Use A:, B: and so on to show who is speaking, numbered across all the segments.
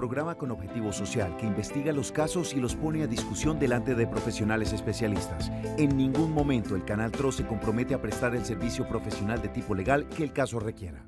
A: programa con objetivo social que investiga los casos y los pone a discusión delante de profesionales especialistas. En ningún momento el Canal TRO se compromete a prestar el servicio profesional de tipo legal que el caso requiera.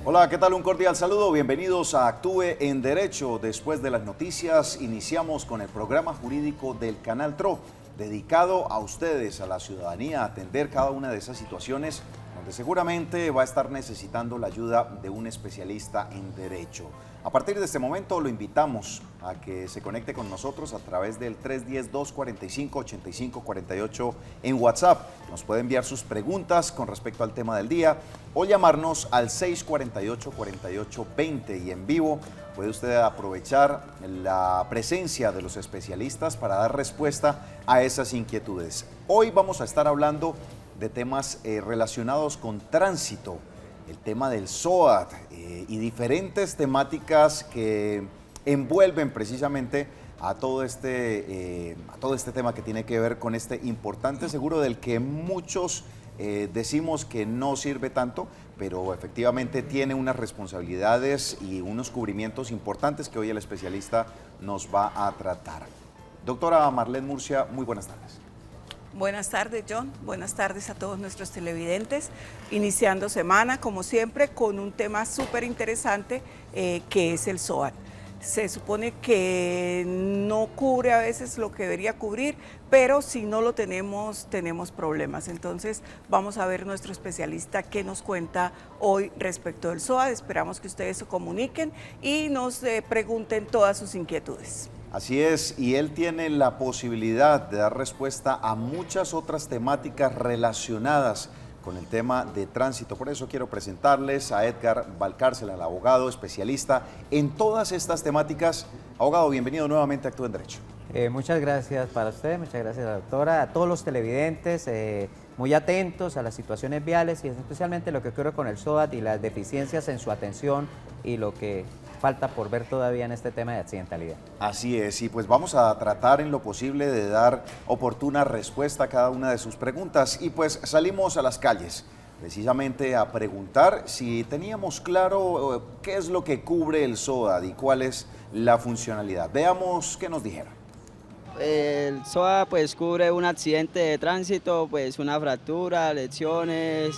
B: Hola, ¿qué tal? Un cordial saludo. Bienvenidos a Actúe en Derecho. Después de las noticias, iniciamos con el programa jurídico del Canal TRO, dedicado a ustedes, a la ciudadanía, a atender cada una de esas situaciones donde seguramente va a estar necesitando la ayuda de un especialista en derecho. A partir de este momento lo invitamos a que se conecte con nosotros a través del 310-245-8548 en WhatsApp. Nos puede enviar sus preguntas con respecto al tema del día o llamarnos al 648-4820 y en vivo puede usted aprovechar la presencia de los especialistas para dar respuesta a esas inquietudes. Hoy vamos a estar hablando de temas relacionados con tránsito, el tema del SOAT y diferentes temáticas que envuelven precisamente a todo este tema que tiene que ver con este importante seguro del que muchos decimos que no sirve tanto, pero efectivamente tiene unas responsabilidades y unos cubrimientos importantes que hoy el especialista nos va a tratar. Doctora Marlene Murcia, muy buenas tardes.
C: Buenas tardes, John. Buenas tardes a todos nuestros televidentes. Iniciando semana, como siempre, con un tema súper interesante que es el SOAT. Se supone que no cubre a veces lo que debería cubrir, pero si no lo tenemos, tenemos problemas. Entonces, vamos a ver nuestro especialista qué nos cuenta hoy respecto del SOAT. Esperamos que ustedes se comuniquen y nos pregunten todas sus inquietudes.
B: Así es, y él tiene la posibilidad de dar respuesta a muchas otras temáticas relacionadas con el tema de tránsito. Por eso quiero presentarles a Edgar Valcárcel, al abogado especialista en todas estas temáticas. Abogado, bienvenido nuevamente a Actúe en Derecho.
D: Muchas gracias para usted, muchas gracias a la doctora, a todos los televidentes, muy atentos a las situaciones viales y especialmente lo que ocurre con el SOAT y las deficiencias en su atención y lo que falta por ver todavía en este tema de accidentalidad.
B: Así es, y pues vamos a tratar en lo posible de dar oportuna respuesta a cada una de sus preguntas y pues salimos a las calles precisamente a preguntar si teníamos claro qué es lo que cubre el SOAT y cuál es la funcionalidad. Veamos qué nos dijeron.
E: El SOAT pues cubre un accidente de tránsito, pues una fractura, lesiones,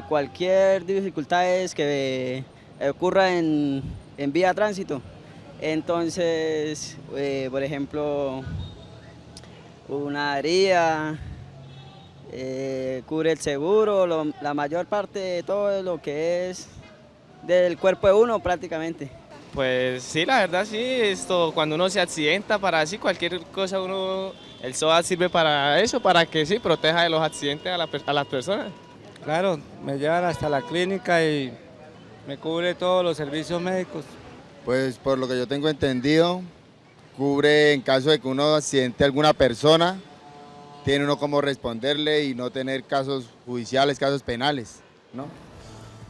E: cualquier dificultades que ocurra en vía de tránsito. Entonces, por ejemplo, una herida, cubre el seguro, la mayor parte de todo lo que es del cuerpo de uno prácticamente.
F: Pues sí, la verdad sí, cuando uno se accidenta, para así cualquier cosa el SOAT sirve para eso, para que sí, proteja de los accidentes a las personas.
G: Claro, me llevan hasta la clínica y me cubre todos los servicios médicos.
H: Pues por lo que yo tengo entendido, cubre en caso de que uno accidente a alguna persona, tiene uno cómo responderle y no tener casos judiciales, casos penales, ¿no?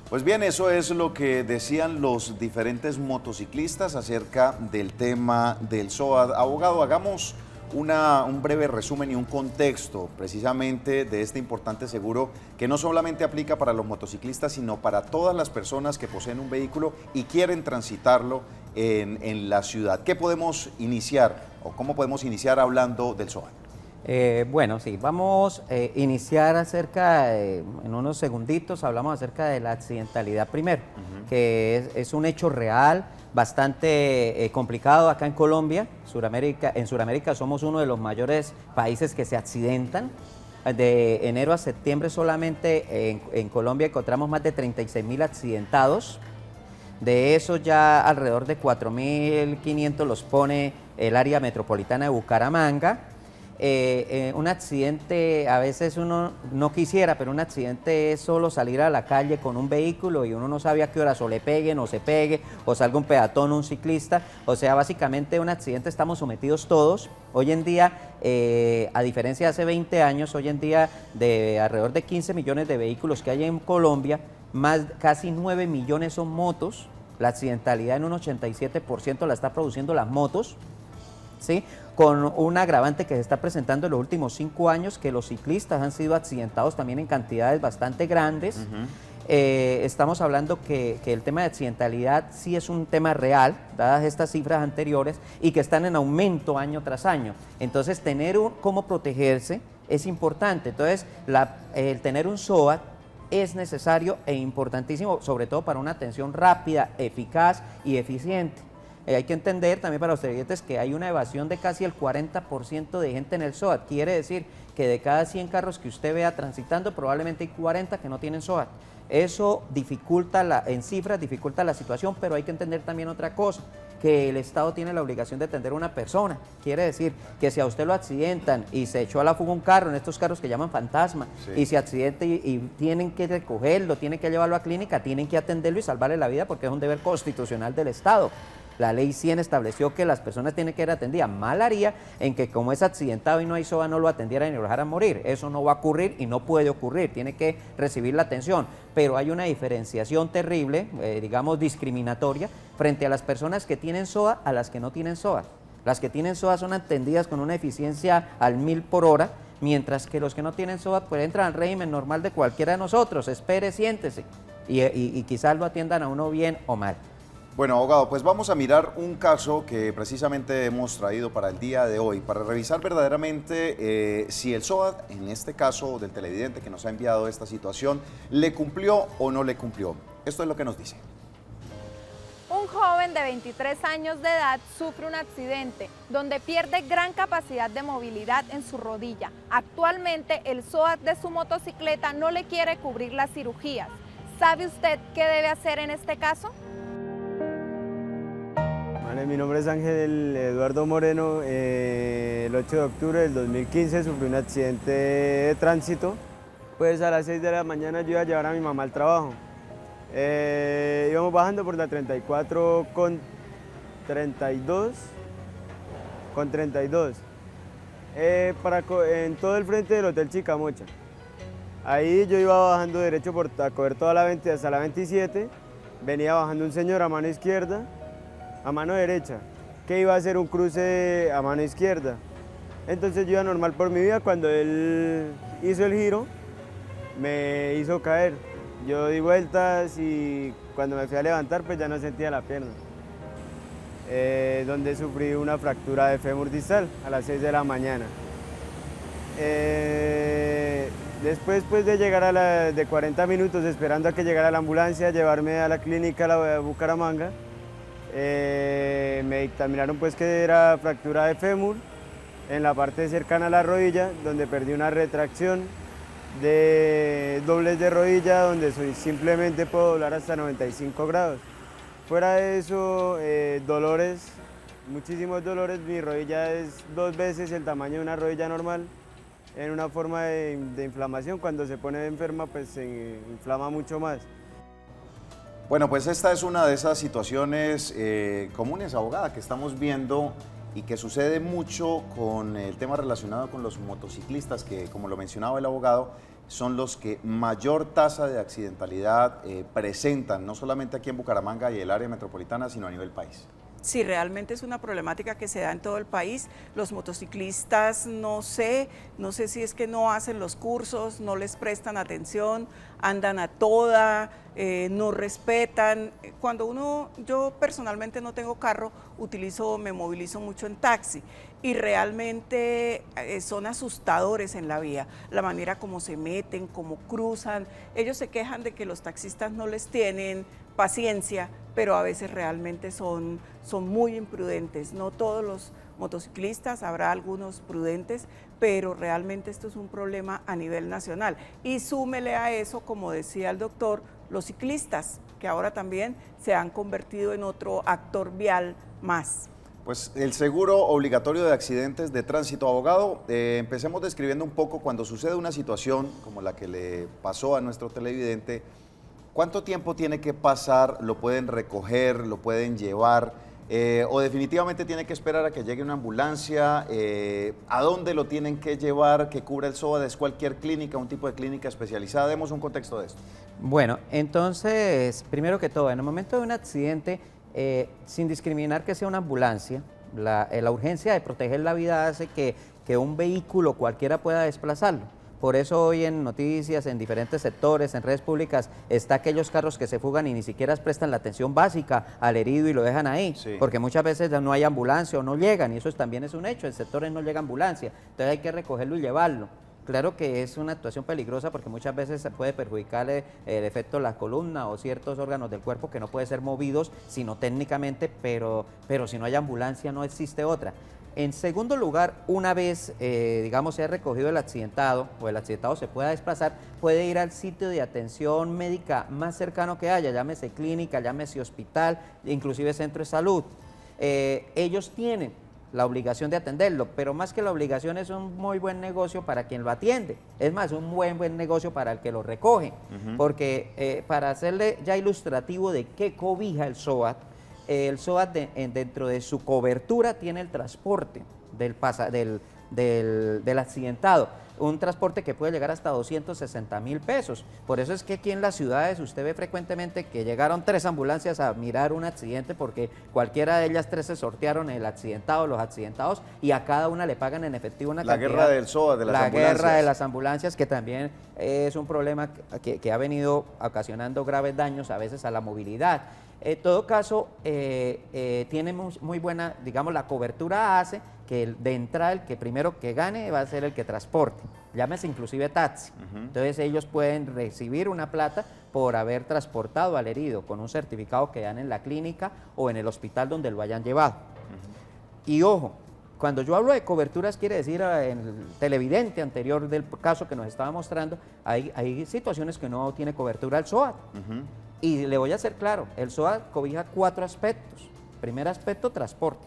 B: Pues bien, eso es lo que decían los diferentes motociclistas acerca del tema del SOAT. Abogado, hagamos un breve resumen y un contexto precisamente de este importante seguro que no solamente aplica para los motociclistas, sino para todas las personas que poseen un vehículo y quieren transitarlo en la ciudad. ¿Qué podemos iniciar o cómo podemos iniciar hablando del SOAT?
D: Bueno, sí, vamos a iniciar en unos segunditos, hablamos acerca de la accidentalidad primero, que es un hecho real, bastante complicado acá en Colombia. En Sudamérica somos uno de los mayores países que se accidentan. De enero a septiembre solamente en Colombia encontramos más de 36.000 accidentados. De eso ya alrededor de 4.500 los pone el área metropolitana de Bucaramanga. Un accidente, a veces uno no quisiera, pero un accidente es solo salir a la calle con un vehículo y uno no sabe a qué horas o le peguen o se pegue o salga un peatón o un ciclista. O sea, básicamente un accidente estamos sometidos todos. Hoy en día, a diferencia de hace 20 años, hoy en día de alrededor de 15 millones de vehículos que hay en Colombia, casi 9 millones son motos, la accidentalidad en un 87% la está produciendo las motos, ¿sí? Con un agravante que se está presentando en los últimos 5 años, que los ciclistas han sido accidentados también en cantidades bastante grandes. Estamos hablando que el tema de accidentalidad sí es un tema real, dadas estas cifras anteriores, y que están en aumento año tras año. Entonces, tener cómo protegerse es importante. Entonces, el tener un SOAT es necesario e importantísimo, sobre todo para una atención rápida, eficaz y eficiente. Hay que entender también para los televidentes que hay una evasión de casi el 40% de gente en el SOAT. Quiere decir que de cada 100 carros que usted vea transitando, probablemente hay 40 que no tienen SOAT. Eso dificulta, en cifras, dificulta la situación, pero hay que entender también otra cosa, que el Estado tiene la obligación de atender a una persona. Quiere decir que si a usted lo accidentan y se echó a la fuga un carro, en estos carros que llaman fantasma, y se accidenta y tienen que recogerlo, tienen que llevarlo a clínica, tienen que atenderlo y salvarle la vida porque es un deber constitucional del Estado. La ley 100 estableció que las personas tienen que ser atendidas. Mal haría en que como es accidentado y no hay SOA no lo atendieran y lo dejaran morir. Eso no va a ocurrir y no puede ocurrir. Tiene que recibir la atención. Pero hay una diferenciación terrible, digamos discriminatoria, frente a las personas que tienen SOA a las que no tienen SOA. Las que tienen SOA son atendidas con una eficiencia al 1000 por hora, mientras que los que no tienen SOA pues entran al régimen normal de cualquiera de nosotros. Espere, siéntese y quizás lo atiendan a uno bien o mal.
B: Bueno, abogado, pues vamos a mirar un caso que precisamente hemos traído para el día de hoy, para revisar verdaderamente si el SOAT, en este caso del televidente que nos ha enviado esta situación, le cumplió o no le cumplió. Esto es lo que nos dice.
I: Un joven de 23 años de edad sufre un accidente donde pierde gran capacidad de movilidad en su rodilla. Actualmente el SOAT de su motocicleta no le quiere cubrir las cirugías. ¿Sabe usted qué debe hacer en este caso?
J: Vale, mi nombre es Ángel Eduardo Moreno. El 8 de octubre del 2015 sufrí un accidente de tránsito. Pues a las 6 de la mañana yo iba a llevar a mi mamá al trabajo. Íbamos bajando por la 34 con 32. En todo el frente del Hotel Chicamocha. Ahí yo iba bajando derecho a coger toda la 20 hasta la 27. Venía bajando un señor a mano izquierda. A mano derecha, que iba a hacer un cruce a mano izquierda. Entonces yo iba normal por mi vida, cuando él hizo el giro, me hizo caer. Yo di vueltas y cuando me fui a levantar, pues ya no sentía la pierna. Donde sufrí una fractura de fémur distal a las 6 de la mañana. Después pues, de llegar de 40 minutos esperando a que llegara la ambulancia, llevarme a la clínica de Bucaramanga, me dictaminaron pues que era fractura de fémur en la parte cercana a la rodilla, donde perdí una retracción de doblez de rodilla, donde simplemente puedo doblar hasta 95 grados. Fuera de eso, dolores, muchísimos dolores. Mi rodilla es 2 veces el tamaño de una rodilla normal, en una forma de inflamación. Cuando se pone enferma pues se inflama mucho más.
B: Bueno, pues esta es una de esas situaciones comunes, abogada, que estamos viendo y que sucede mucho con el tema relacionado con los motociclistas, que como lo mencionaba el abogado, son los que mayor tasa de accidentalidad presentan, no solamente aquí en Bucaramanga y el área metropolitana, sino a nivel país.
C: Sí, realmente es una problemática que se da en todo el país. Los motociclistas, no sé si es que no hacen los cursos, no les prestan atención, andan a toda, no respetan. Yo personalmente no tengo carro, me movilizo mucho en taxi y realmente son asustadores en la vía, la manera como se meten, como cruzan. Ellos se quejan de que los taxistas no les tienen paciencia, pero a veces realmente son muy imprudentes. No todos los motociclistas, habrá algunos prudentes, pero realmente esto es un problema a nivel nacional. Y súmele a eso, como decía el doctor, los ciclistas, que ahora también se han convertido en otro actor vial más.
B: Pues el seguro obligatorio de accidentes de tránsito, abogado, empecemos describiendo un poco cuando sucede una situación como la que le pasó a nuestro televidente. ¿Cuánto tiempo tiene que pasar? ¿Lo pueden recoger? ¿Lo pueden llevar? ¿O definitivamente tiene que esperar a que llegue una ambulancia? ¿A dónde lo tienen que llevar? ¿Que cubra el SOAT? ¿Es cualquier clínica, un tipo de clínica especializada? Demos un contexto de esto.
D: Bueno, entonces, primero que todo, en el momento de un accidente, sin discriminar que sea una ambulancia, la urgencia de proteger la vida hace que un vehículo cualquiera pueda desplazarlo. Por eso hoy en noticias, en diferentes sectores, en redes públicas, está aquellos carros que se fugan y ni siquiera prestan la atención básica al herido y lo dejan ahí,
B: Sí.
D: porque muchas veces no hay ambulancia o no llegan, y eso también es un hecho, en sectores no llega ambulancia, entonces hay que recogerlo y llevarlo. Claro que es una actuación peligrosa porque muchas veces se puede perjudicar el efecto de la columna o ciertos órganos del cuerpo que no pueden ser movidos, sino técnicamente, pero si no hay ambulancia no existe otra. En segundo lugar, una vez, digamos, se ha recogido el accidentado o el accidentado se pueda desplazar, puede ir al sitio de atención médica más cercano que haya, llámese clínica, llámese hospital, inclusive centro de salud. Ellos tienen la obligación de atenderlo, pero más que la obligación es un muy buen negocio para quien lo atiende. Es más, un buen negocio para el que lo recoge, porque para hacerle ya ilustrativo de qué cobija el SOAT dentro de su cobertura tiene el transporte del accidentado, un transporte que puede llegar hasta 260.000 pesos. Por eso es que aquí en las ciudades usted ve frecuentemente que llegaron 3 ambulancias a mirar un accidente porque cualquiera de ellas 3 se sortearon el accidentado, los accidentados, y a cada una le pagan en efectivo una cantidad.
B: La guerra del SOAT, de las ambulancias.
D: La guerra de las ambulancias, que también es un problema que ha venido ocasionando graves daños a veces a la movilidad. En todo caso, tiene muy buena, digamos, la cobertura hace que de entrada el que primero que gane va a ser el que transporte, llámese inclusive taxi. Entonces ellos pueden recibir una plata por haber transportado al herido con un certificado que dan en la clínica o en el hospital donde lo hayan llevado. Y ojo, cuando yo hablo de coberturas, quiere decir, en el televidente anterior del caso que nos estaba mostrando, hay situaciones que no tiene cobertura el SOAT. Y le voy a hacer claro, el SOAT cobija 4 aspectos. Primer aspecto, transporte,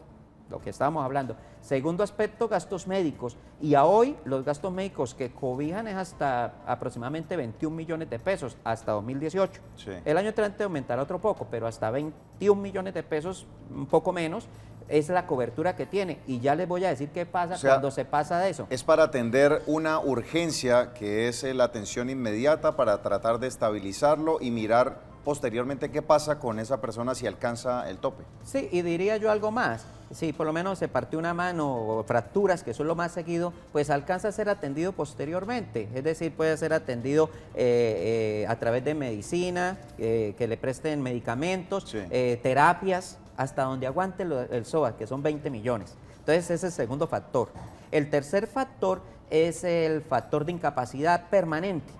D: lo que estábamos hablando. Segundo aspecto, gastos médicos. Y a hoy los gastos médicos que cobijan es hasta aproximadamente 21 millones de pesos, hasta 2018.
B: Sí.
D: El año entrante aumentará otro poco, pero hasta 21 millones de pesos, un poco menos, es la cobertura que tiene. Y ya les voy a decir qué pasa cuando se pasa de eso.
B: Es para atender una urgencia que es la atención inmediata para tratar de estabilizarlo y mirar posteriormente qué pasa con esa persona si alcanza el tope.
D: Sí, y diría yo algo más. Si por lo menos se partió una mano o fracturas, que son lo más seguido, pues alcanza a ser atendido posteriormente. Es decir, puede ser atendido a través de medicina, que le presten medicamentos,
B: Sí.
D: Terapias, hasta donde aguante el SOAT, que son 20 millones. Entonces ese es el segundo factor. El tercer factor es el factor de incapacidad permanente.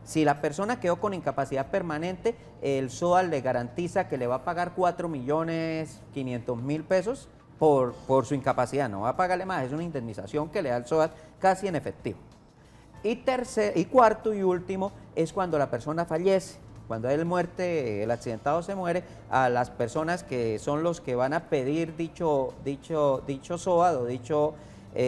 D: Si la persona quedó con incapacidad permanente, el SOAT le garantiza que le va a pagar 4.500.000 pesos por su incapacidad. No va a pagarle más, es una indemnización que le da el SOAT casi en efectivo. Y cuarto y último es cuando la persona fallece. Cuando el accidentado se muere, a las personas que son los que van a pedir dicho SOAT o dicho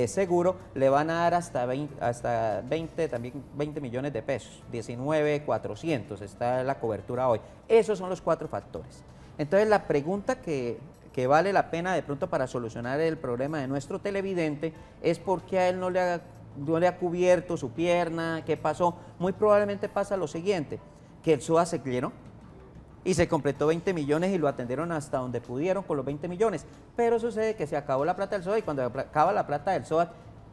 D: seguro, le van a dar hasta 20 millones de pesos, 19.400 está la cobertura hoy. Esos son los 4 factores. Entonces la pregunta que vale la pena de pronto para solucionar el problema de nuestro televidente es por qué a él no le ha cubierto su pierna, qué pasó. Muy probablemente pasa lo siguiente, que el SOAT se llenó y se completó 20 millones y lo atendieron hasta donde pudieron con los 20 millones. Pero sucede que se acabó la plata del SOAT y cuando acaba la plata del SOAT,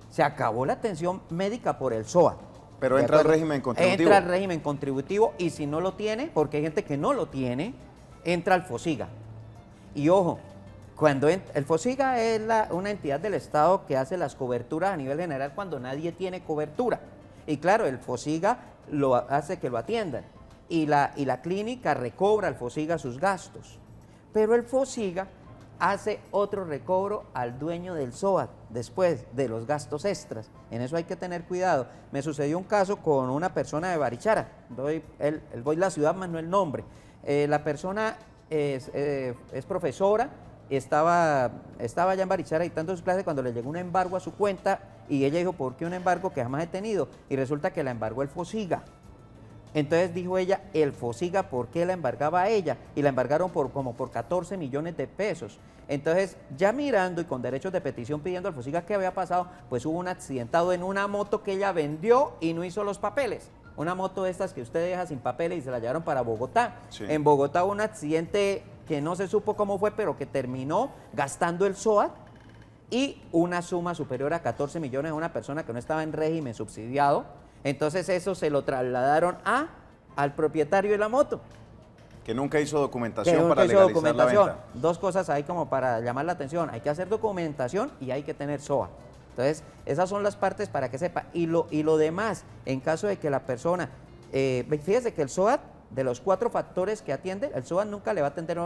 D: se acabó la atención médica por el SOAT.
B: Pero entra el régimen contributivo.
D: Entra el régimen contributivo y si no lo tiene, porque hay gente que no lo tiene, entra al FOSIGA. Y ojo, cuando el FOSIGA es una entidad del Estado que hace las coberturas a nivel general cuando nadie tiene cobertura. Y claro, el FOSIGA lo hace que lo atiendan. Y la clínica recobra al FOSIGA sus gastos. Pero el FOSIGA hace otro recobro al dueño del SOAT después de los gastos extras. En eso hay que tener cuidado. Me sucedió un caso con una persona de Barichara. Voy la ciudad más no el nombre. La persona es profesora, estaba allá en Barichara dictando sus clases cuando le llegó un embargo a su cuenta y ella dijo, ¿por qué un embargo que jamás he tenido? Y resulta que la embargó el FOSIGA. Entonces dijo ella, el Fosiga, ¿por qué la embargaba a ella? Y la embargaron como por 14 millones de pesos. Entonces, ya mirando y con derechos de petición pidiendo al Fosiga qué había pasado, pues hubo un accidentado en una moto que ella vendió y no hizo los papeles. Una moto de estas que usted deja sin papeles y se la llevaron para Bogotá.
B: Sí.
D: En Bogotá hubo un accidente que no se supo cómo fue, pero que terminó gastando el SOAT y una suma superior a 14 millones a una persona que no estaba en régimen subsidiado. Entonces eso se lo trasladaron al propietario de la moto.
B: Que nunca hizo documentación
D: Que nunca
B: para
D: hizo
B: legalizar
D: documentación.
B: la venta.
D: Dos cosas ahí como para llamar la atención. Hay que hacer documentación y hay que tener SOA. Entonces, esas son las partes para que sepa. Y lo demás, en caso de que la persona... fíjese que el SOAT, de los 4 factores que atiende, el SOAT nunca le va a atender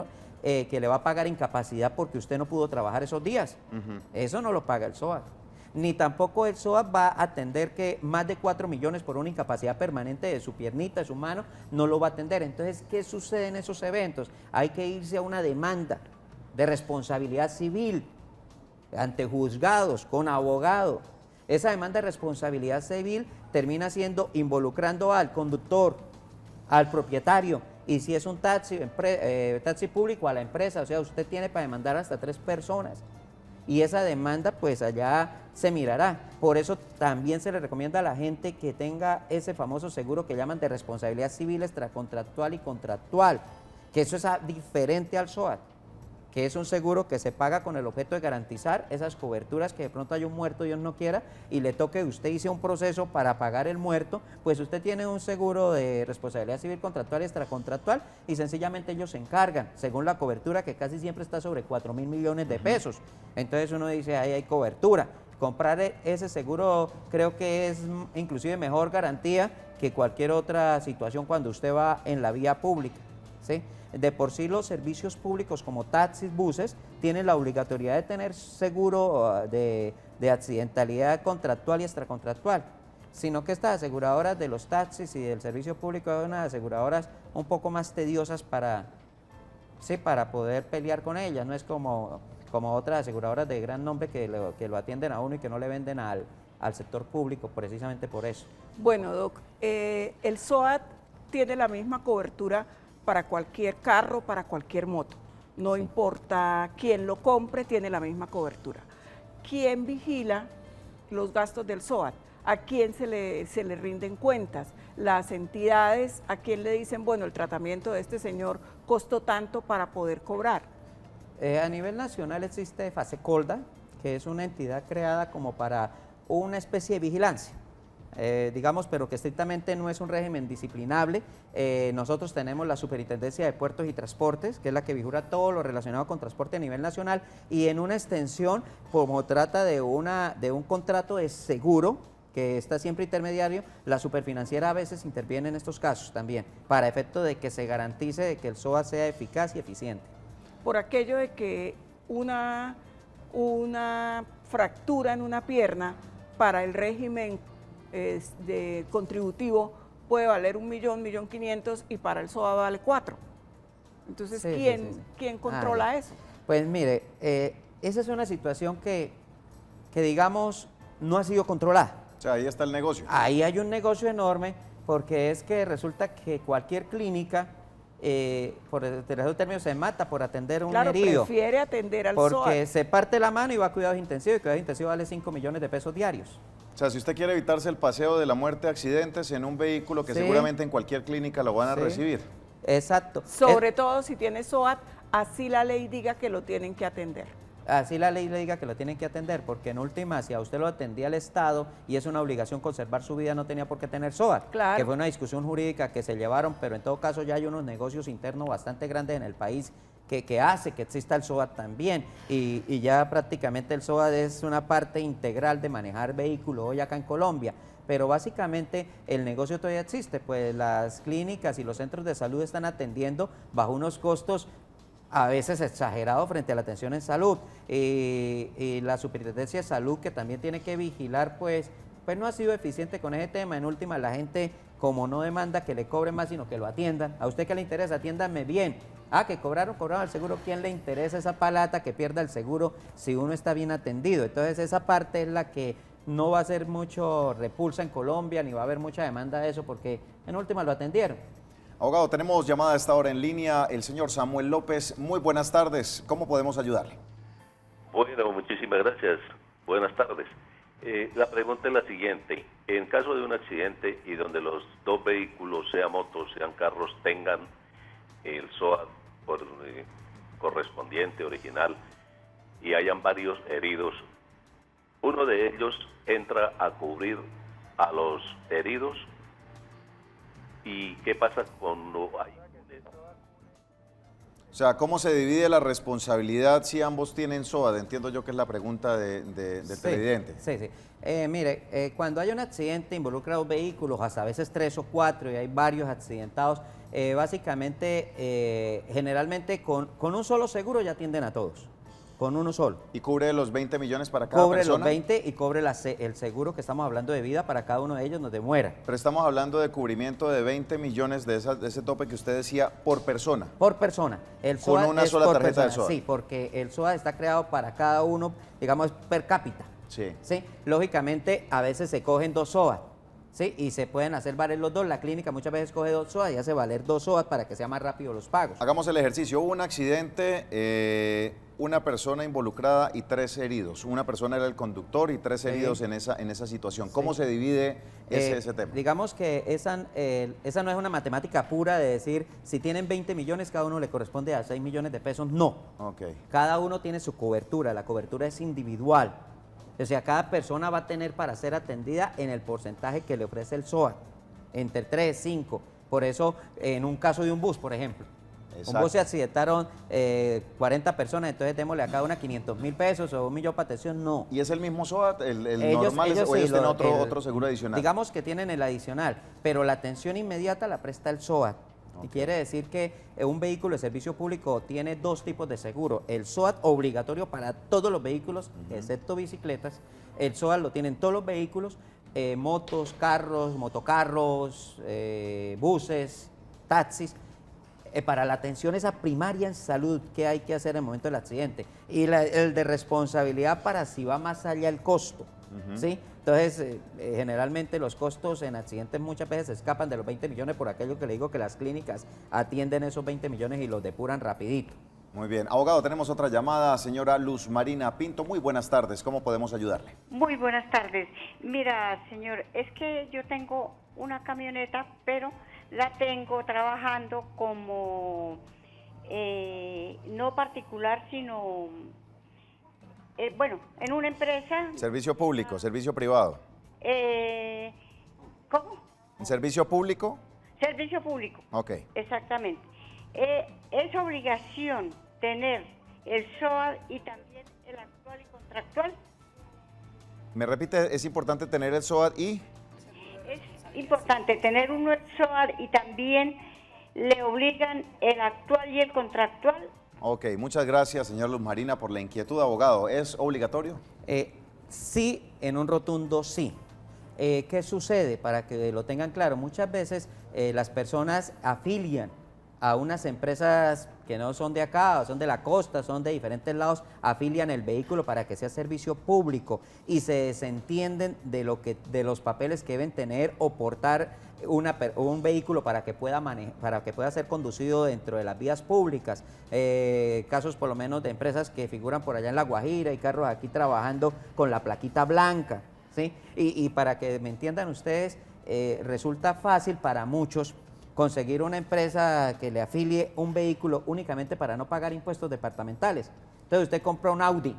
D: que le va a pagar incapacidad porque usted no pudo trabajar esos días. Eso no lo paga el SOAT. Ni tampoco el SOAT va a atender que más de 4 millones por una incapacidad permanente de su piernita, de su mano, no lo va a atender. Entonces, ¿qué sucede en esos eventos? Hay que irse a una demanda de responsabilidad civil ante juzgados, con abogado. Esa demanda de responsabilidad civil termina siendo involucrando al conductor, al propietario, y si es un taxi público, a la empresa. O sea, usted tiene para demandar hasta 3 personas. Y esa demanda pues allá se mirará. Por eso también se le recomienda a la gente que tenga ese famoso seguro que llaman de responsabilidad civil extracontractual y contractual, que eso es diferente al SOAT, que es un seguro que se paga con el objeto de garantizar esas coberturas, que de pronto haya un muerto, Dios no quiera, y le toque, usted hizo un proceso para pagar el muerto, pues usted tiene un seguro de responsabilidad civil contractual y extracontractual y sencillamente ellos se encargan, según la cobertura, que casi siempre está sobre 4.000 millones de pesos. Entonces uno dice, ahí hay cobertura. Comprar ese seguro creo que es inclusive mejor garantía que cualquier otra situación cuando usted va en la vía pública, ¿sí? De por sí los servicios públicos como taxis, buses, tienen la obligatoriedad de tener seguro de accidentalidad contractual y extracontractual, sino que estas aseguradoras de los taxis y del servicio público son unas aseguradoras un poco más tediosas para poder pelear con ellas. No es como otras aseguradoras de gran nombre que lo atienden a uno y que no le venden al sector público, precisamente por eso.
C: Bueno, Doc, el SOAT tiene la misma cobertura para cualquier carro, para cualquier moto. No importa quién lo compre, tiene la misma cobertura. ¿Quién vigila los gastos del SOAT? ¿A quién se le rinden cuentas? Las entidades, ¿a quién le dicen, bueno, el tratamiento de este señor costó tanto para poder cobrar?
D: A nivel nacional existe FASECOLDA, que es una entidad creada como para una especie de vigilancia. Digamos, pero que estrictamente no es un régimen disciplinable. Nosotros tenemos la Superintendencia de Puertos y Transportes, que es la que vigila todo lo relacionado con transporte a nivel nacional, y en una extensión, como trata de un contrato de seguro, que está siempre intermediario, la Superfinanciera a veces interviene en estos casos también, para efecto de que se garantice de que el SOAT sea eficaz y eficiente.
C: Por aquello de que una fractura en una pierna para el régimen de contributivo puede valer 1.000.000, 1.500.000 y para el SOA vale 4. Entonces, ¿quién controla eso?
D: Pues mire, esa es una situación que digamos no ha sido controlada.
B: O sea, ahí está el negocio.
D: Ahí hay un negocio enorme porque es que resulta que cualquier clínica, por el término, se mata por atender a un herido.
C: Prefiere atender al SOAT.
D: Porque se parte la mano y va a cuidados intensivos, y cuidados intensivos vale 5 millones de pesos diarios.
B: O sea, si usted quiere evitarse el paseo de la muerte de accidentes en un vehículo que seguramente en cualquier clínica lo van a recibir.
D: Exacto.
C: Sobre todo si tiene SOAT, así la ley diga que lo tienen que atender.
D: Así la ley le diga que lo tienen que atender, porque en última, si a usted lo atendía el Estado y es una obligación conservar su vida, no tenía por qué tener SOAT.
C: Claro.
D: Que fue una discusión jurídica que se llevaron, pero en todo caso ya hay unos negocios internos bastante grandes en el país que hace que exista el SOAT también, y ya prácticamente el SOAT es una parte integral de manejar vehículos hoy acá en Colombia, pero básicamente el negocio todavía existe, pues las clínicas y los centros de salud están atendiendo bajo unos costos a veces exagerados frente a la atención en salud, y la Superintendencia de Salud, que también tiene que vigilar, pues no ha sido eficiente con ese tema. En última, la gente como no demanda que le cobren más, sino que lo atiendan. ¿A usted qué le interesa? Atiéndanme bien. Que cobraron el seguro. ¿Quién le interesa esa palata que pierda el seguro si uno está bien atendido? Entonces esa parte es la que no va a ser mucho repulsa en Colombia, ni va a haber mucha demanda de eso, porque en última lo atendieron.
B: Abogado, tenemos llamada a esta hora en línea, el señor Samuel López. Muy buenas tardes, ¿cómo podemos ayudarle?
K: Bueno, muchísimas gracias. Buenas tardes. La pregunta es la siguiente. En caso de un accidente y donde los dos vehículos, sea motos, sean carros, tengan el SOAT correspondiente, original, y hayan varios heridos, uno de ellos entra a cubrir a los heridos. ¿Y qué pasa cuando hay?
B: O sea, ¿cómo se divide la responsabilidad si ambos tienen SOAT? Entiendo yo que es la pregunta del televidente.
D: Sí. Mire, cuando hay un accidente involucra a dos vehículos, hasta a veces 3 o 4, y hay varios accidentados, básicamente, generalmente con un solo seguro ya atienden a todos. Con uno solo.
B: ¿Y cubre los 20 millones para cada persona?
D: Cubre los 20 y cubre el seguro que estamos hablando de vida para cada uno de ellos donde muera.
B: Pero estamos hablando de cubrimiento de 20 millones de ese tope que usted decía por persona.
D: Por persona. El SOAT
B: con una
D: es
B: sola
D: por
B: tarjeta
D: persona.
B: de SOAT.
D: Sí, porque el SOAT está creado para cada uno, digamos, per cápita.
B: Sí.
D: ¿Sí? Lógicamente, a veces se cogen 2 SOAT. ¿Sí? Y se pueden hacer valer los dos. La clínica muchas veces coge 2 SOAT y hace valer 2 SOAT para que sea más rápido los pagos.
B: Hagamos el ejercicio. Hubo un accidente, una persona involucrada y 3 heridos. Una persona era el conductor y 3 heridos en esa situación. ¿Cómo se divide ese tema?
D: Digamos que esa no es una matemática pura de decir, si tienen 20 millones, cada uno le corresponde a 6 millones de pesos. No.
B: Okay.
D: Cada uno tiene su cobertura. La cobertura es individual. O sea, cada persona va a tener para ser atendida en el porcentaje que le ofrece el SOAT, entre 3, 5. Por eso, en un caso de un bus, por ejemplo,
B: Exacto.
D: un bus se accidentaron 40 personas, entonces démosle a cada una 500.000 pesos o 1 millón para atención, no.
B: ¿Y es el mismo SOAT, el normal, o ellos tienen otro seguro adicional?
D: Digamos que tienen el adicional, pero la atención inmediata la presta el SOAT. Y quiere decir que un vehículo de servicio público tiene 2 tipos de seguro. El SOAT obligatorio para todos los vehículos, excepto bicicletas. El SOAT lo tienen todos los vehículos, motos, carros, motocarros, buses, taxis. Para la atención esa primaria en salud que hay que hacer en el momento del accidente. Y el de responsabilidad para si va más allá el costo. ¿Sí? Entonces, generalmente los costos en accidentes muchas veces escapan de los 20 millones por aquello que le digo que las clínicas atienden esos 20 millones y los depuran rapidito.
B: Muy bien. Abogado, tenemos otra llamada, señora Luz Marina Pinto. Muy buenas tardes, ¿cómo podemos ayudarle?
L: Muy buenas tardes. Mira, señor, es que yo tengo una camioneta, pero la tengo trabajando como, no particular, sino... bueno, en una empresa...
B: Servicio público, servicio privado.
L: ¿Cómo?
B: ¿En servicio público?
L: Servicio público.
B: Ok.
L: Exactamente. Es obligación tener el SOAT y también el actual y contractual.
B: ¿Me repite? ¿Es importante tener el SOAT y...?
L: Es importante tener uno el SOAT y también le obligan el actual y el contractual.
B: Ok, muchas gracias, señor Luz Marina, por la inquietud. Abogado, ¿es obligatorio?
D: Sí, en un rotundo sí. ¿Qué sucede? Para que lo tengan claro, muchas veces las personas afilian a unas empresas que no son de acá, son de la costa, son de diferentes lados, afilian el vehículo para que sea servicio público y se desentienden de los papeles que deben tener o portar un vehículo para que pueda ser conducido dentro de las vías públicas. Casos por lo menos de empresas que figuran por allá en La Guajira y carros aquí trabajando con la plaquita blanca, ¿sí? Y para que me entiendan ustedes, resulta fácil para muchos conseguir una empresa que le afilie un vehículo únicamente para no pagar impuestos departamentales. Entonces usted compra un Audi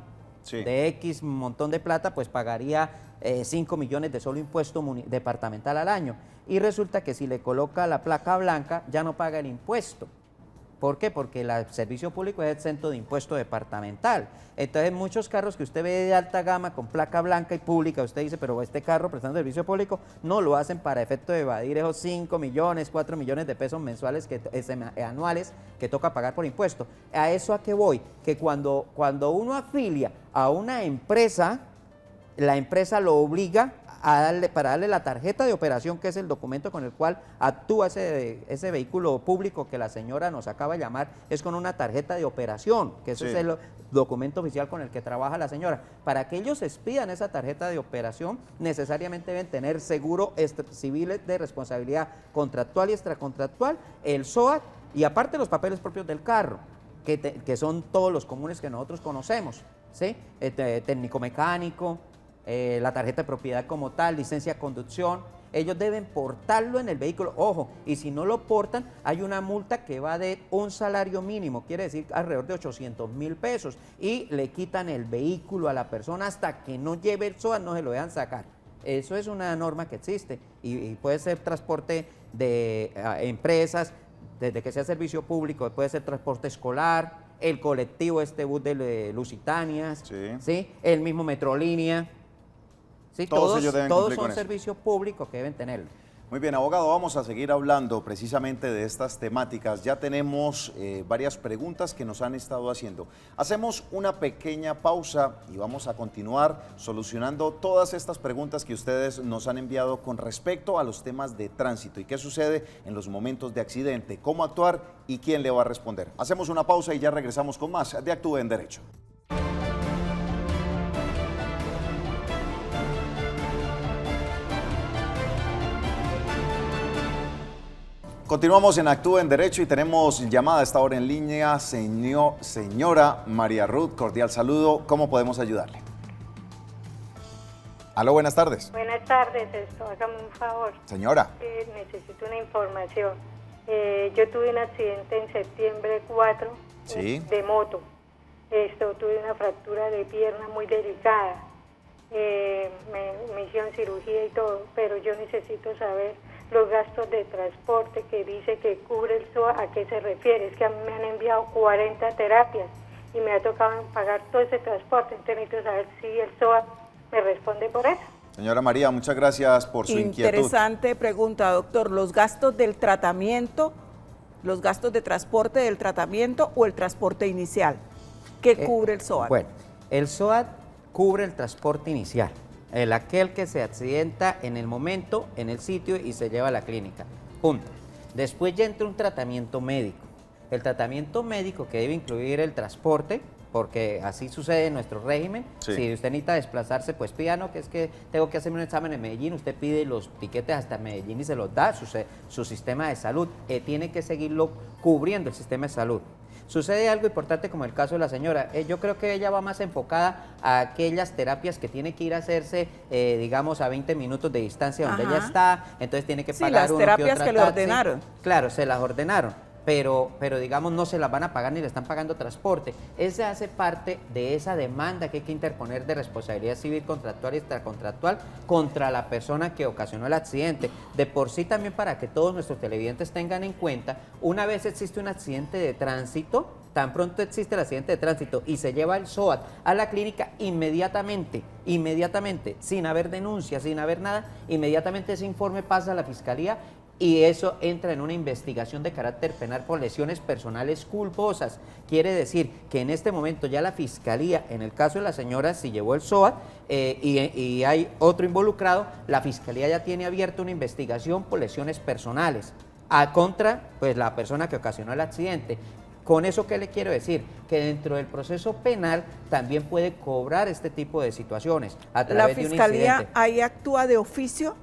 D: de X montón de plata, pues pagaría 5 millones de solo impuesto departamental al año. Y resulta que si le coloca la placa blanca ya no paga el impuesto. ¿Por qué? Porque el servicio público es exento de impuesto departamental. Entonces, muchos carros que usted ve de alta gama con placa blanca y pública, usted dice, pero este carro prestando servicio público, no lo hacen para efecto de evadir esos 5 millones, 4 millones de pesos mensuales, anuales, que toca pagar por impuesto. ¿A eso a qué voy? Que cuando uno afilia a una empresa, la empresa lo obliga para darle la tarjeta de operación, que es el documento con el cual actúa ese vehículo público que la señora nos acaba de llamar, es con una tarjeta de operación, que ese es el documento oficial con el que trabaja la señora. Para que ellos expidan esa tarjeta de operación, necesariamente deben tener seguro civil de responsabilidad contractual y extracontractual, el SOAT y aparte los papeles propios del carro, que son todos los comunes que nosotros conocemos, ¿sí? Técnico mecánico, la tarjeta de propiedad como tal, licencia de conducción. Ellos deben portarlo en el vehículo, ojo, y si no lo portan, hay una multa que va de un salario mínimo, quiere decir alrededor de 800.000 pesos, y le quitan el vehículo a la persona hasta que no lleve el SOAT, no se lo dejan sacar. Eso es una norma que existe, y puede ser transporte de empresas, desde que sea servicio público, puede ser transporte escolar, el colectivo, bus de Lusitanias, ¿sí? El mismo Metrolínea. Sí, todos son servicios públicos que deben tenerlo.
B: Muy bien, abogado, vamos a seguir hablando precisamente de estas temáticas. Ya tenemos varias preguntas que nos han estado haciendo. Hacemos una pequeña pausa y vamos a continuar solucionando todas estas preguntas que ustedes nos han enviado con respecto a los temas de tránsito y qué sucede en los momentos de accidente, cómo actuar y quién le va a responder. Hacemos una pausa y ya regresamos con más de Actúe en Derecho. Continuamos en Actúe en Derecho y tenemos llamada a esta hora en línea, señora María Ruth, cordial saludo. ¿Cómo podemos ayudarle? Aló, buenas tardes.
M: Buenas tardes, hágame un favor.
B: Señora.
M: Necesito una información. Yo tuve un accidente en septiembre 4 de moto. Tuve una fractura de pierna muy delicada. Me hicieron cirugía y todo, pero yo necesito saber los gastos de transporte que dice que cubre el SOA, ¿a qué se refiere? Es que a mí me han enviado 40 terapias y me ha tocado pagar todo ese transporte, entonces necesito saber si el SOA me responde por eso.
B: Señora María, muchas gracias por su inquietud.
C: Interesante pregunta, doctor. ¿Los gastos del tratamiento, los gastos de transporte del tratamiento o el transporte inicial? ¿Qué cubre el SOAT?
D: Bueno, el SOAT cubre el transporte inicial. Aquel que se accidenta en el momento, en el sitio y se lleva a la clínica. Punto. Después ya entra un tratamiento médico. El tratamiento médico que debe incluir el transporte, porque así sucede en nuestro régimen. Si usted necesita desplazarse, pues pídanos, que es que tengo que hacerme un examen en Medellín, usted pide los piquetes hasta Medellín y se los da su sistema de salud. Tiene que seguirlo cubriendo el sistema de salud. Sucede algo importante como el caso de la señora. Yo creo que ella va más enfocada a aquellas terapias que tiene que ir a hacerse, digamos, a 20 minutos de distancia donde ella está, entonces tiene que pagar
C: las terapias que le ordenaron.
D: Claro, se las ordenaron, pero digamos no se las van a pagar ni le están pagando transporte. Esa hace parte de esa demanda que hay que interponer de responsabilidad civil contractual y extracontractual contra la persona que ocasionó el accidente. De por sí también, para que todos nuestros televidentes tengan en cuenta, una vez existe un accidente de tránsito, tan pronto existe el accidente de tránsito y se lleva el SOAT a la clínica, inmediatamente, sin haber denuncia, sin haber nada, inmediatamente ese informe pasa a la fiscalía y eso entra en una investigación de carácter penal por lesiones personales culposas. Quiere decir que en este momento ya la fiscalía, en el caso de la señora, si llevó el SOAT y hay otro involucrado, la fiscalía ya tiene abierta una investigación por lesiones personales contra pues, la persona que ocasionó el accidente. Con eso, ¿qué le quiero decir? Que dentro del proceso penal también puede cobrar este tipo de situaciones a través de un incidente.
C: ¿La fiscalía ahí actúa de oficio?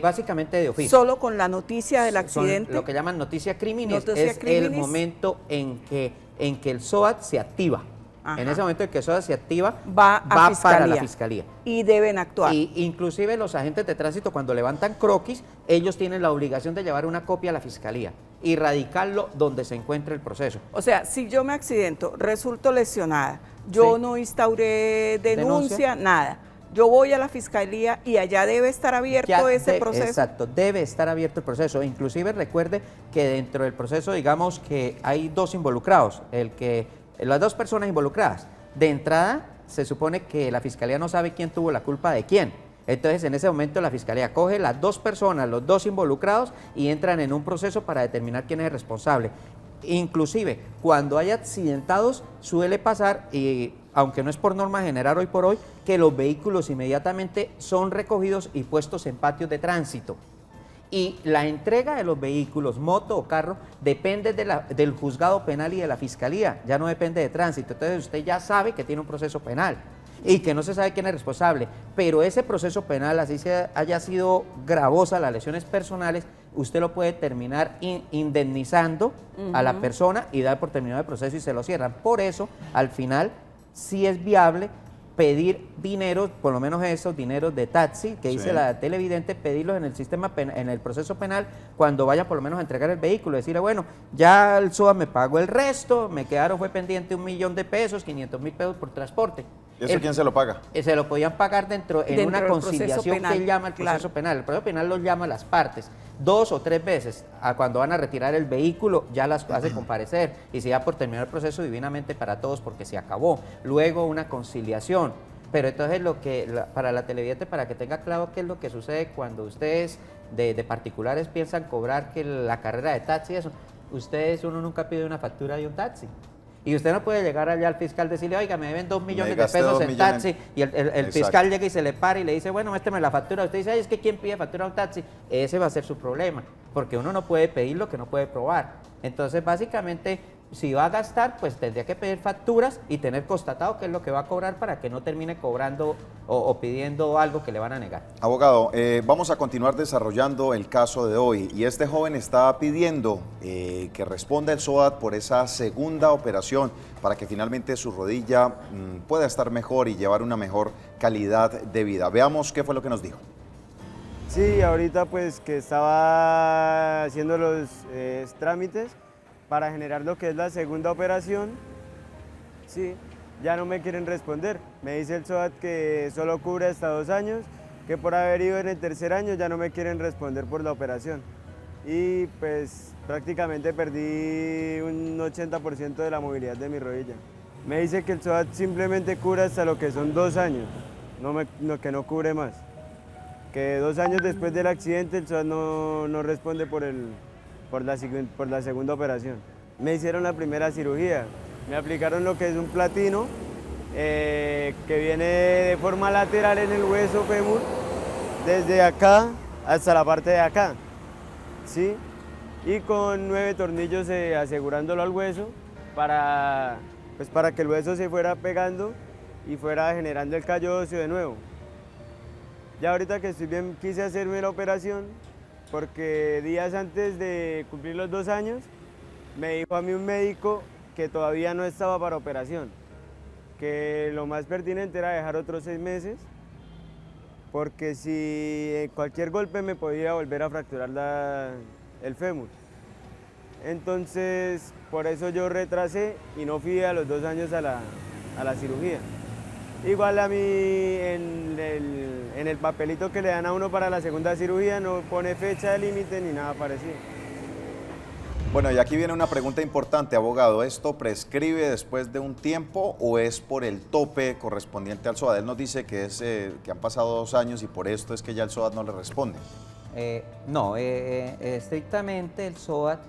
D: Básicamente de oficio.
C: ¿Solo con la noticia del accidente?
D: Lo que llaman noticia criminis es el momento en que el SOAT se activa. Ajá. En ese momento en que el SOAT se activa, va para la fiscalía.
C: Y deben actuar.
D: Y inclusive los agentes de tránsito, cuando levantan croquis, ellos tienen la obligación de llevar una copia a la fiscalía y radicarlo donde se encuentre el proceso.
C: O sea, si yo me accidento, resulto lesionada, yo no instauré denuncia, nada. Yo voy a la fiscalía y allá debe estar abierto ese proceso.
D: Exacto, debe estar abierto el proceso. Inclusive recuerde que dentro del proceso, digamos que hay dos involucrados, las dos personas involucradas. De entrada, se supone que la fiscalía no sabe quién tuvo la culpa de quién. Entonces, en ese momento la fiscalía coge las dos personas, los dos involucrados, y entran en un proceso para determinar quién es el responsable. Inclusive, cuando hay accidentados, suele pasar, y aunque no es por norma general hoy por hoy, que los vehículos inmediatamente son recogidos y puestos en patios de tránsito. Y la entrega de los vehículos, moto o carro, depende del juzgado penal y de la fiscalía, ya no depende de tránsito. Entonces usted ya sabe que tiene un proceso penal y que no se sabe quién es responsable, pero ese proceso penal, así haya sido gravosa las lesiones personales, usted lo puede terminar indemnizando a la persona y dar por terminado el proceso y se lo cierran. Por eso, al final, sí es viable pedir dinero, por lo menos esos dineros de taxi, que dice la televidente, pedirlos en el sistema en el proceso penal, cuando vaya por lo menos a entregar el vehículo, decirle, bueno, ya el SOA me pagó el resto, me quedaron, fue pendiente 1 millón de pesos, 500.000 pesos por transporte.
B: ¿Eso quién se lo paga?
D: Se lo podían pagar dentro una conciliación que él llama el proceso
C: claro.
D: penal. El proceso penal lo llama a las partes 2 o 3 veces. Cuando van a retirar el vehículo, ya las hace comparecer y se da por terminar el proceso divinamente para todos porque se acabó. Luego una conciliación. Pero entonces para la televidente, para que tenga claro qué es lo que sucede cuando ustedes de particulares piensan cobrar que la carrera de taxi, eso, uno nunca pide una factura de un taxi. Y usted no puede llegar allá al fiscal y decirle, oiga, me deben 2 millones de pesos en taxi, y el fiscal llega y se le para y le dice, bueno, muéstrame la factura. Usted dice, ay, es que ¿quién pide factura a un taxi? Ese va a ser su problema, porque uno no puede pedir lo que no puede probar. Entonces, básicamente, si va a gastar, pues tendría que pedir facturas y tener constatado qué es lo que va a cobrar para que no termine cobrando o pidiendo algo que le van a negar.
B: Abogado, vamos a continuar desarrollando el caso de hoy y este joven está pidiendo que responda el SOAT por esa segunda operación para que finalmente su rodilla pueda estar mejor y llevar una mejor calidad de vida. Veamos qué fue lo que nos dijo.
J: Sí, ahorita pues que estaba haciendo los trámites para generar lo que es la segunda operación, sí, ya no me quieren responder. Me dice el SOAT que solo cubre hasta 2 años, que por haber ido en el 3er año ya no me quieren responder por la operación. Y pues prácticamente perdí un 80% de la movilidad de mi rodilla. Me dice que el SOAT simplemente cubre hasta lo que son 2 años, que no cubre más. Que 2 años después del accidente el SOAT no responde por la segunda operación. Me hicieron la primera cirugía, me aplicaron lo que es un platino que viene de forma lateral en el hueso fémur, desde acá hasta la parte de acá, ¿sí? Y con 9 tornillos asegurándolo al hueso para que el hueso se fuera pegando y fuera generando el callo óseo de nuevo. Ya ahorita que estoy bien quise hacerme la operación, porque días antes de cumplir los 2 años, me dijo a mí un médico que todavía no estaba para operación, que lo más pertinente era dejar otros 6 meses, porque si cualquier golpe me podía volver a fracturar el fémur. Entonces, por eso yo retrasé y no fui a los 2 años a la cirugía. Igual a mí en el papelito que le dan a uno para la segunda cirugía no pone fecha de límite ni nada parecido.
B: Bueno, y aquí viene una pregunta importante, abogado. ¿Esto prescribe después de un tiempo o es por el tope correspondiente al SOAT? Él nos dice que han pasado 2 años y por esto es que ya el SOAT no le responde.
D: No, estrictamente el SOAT,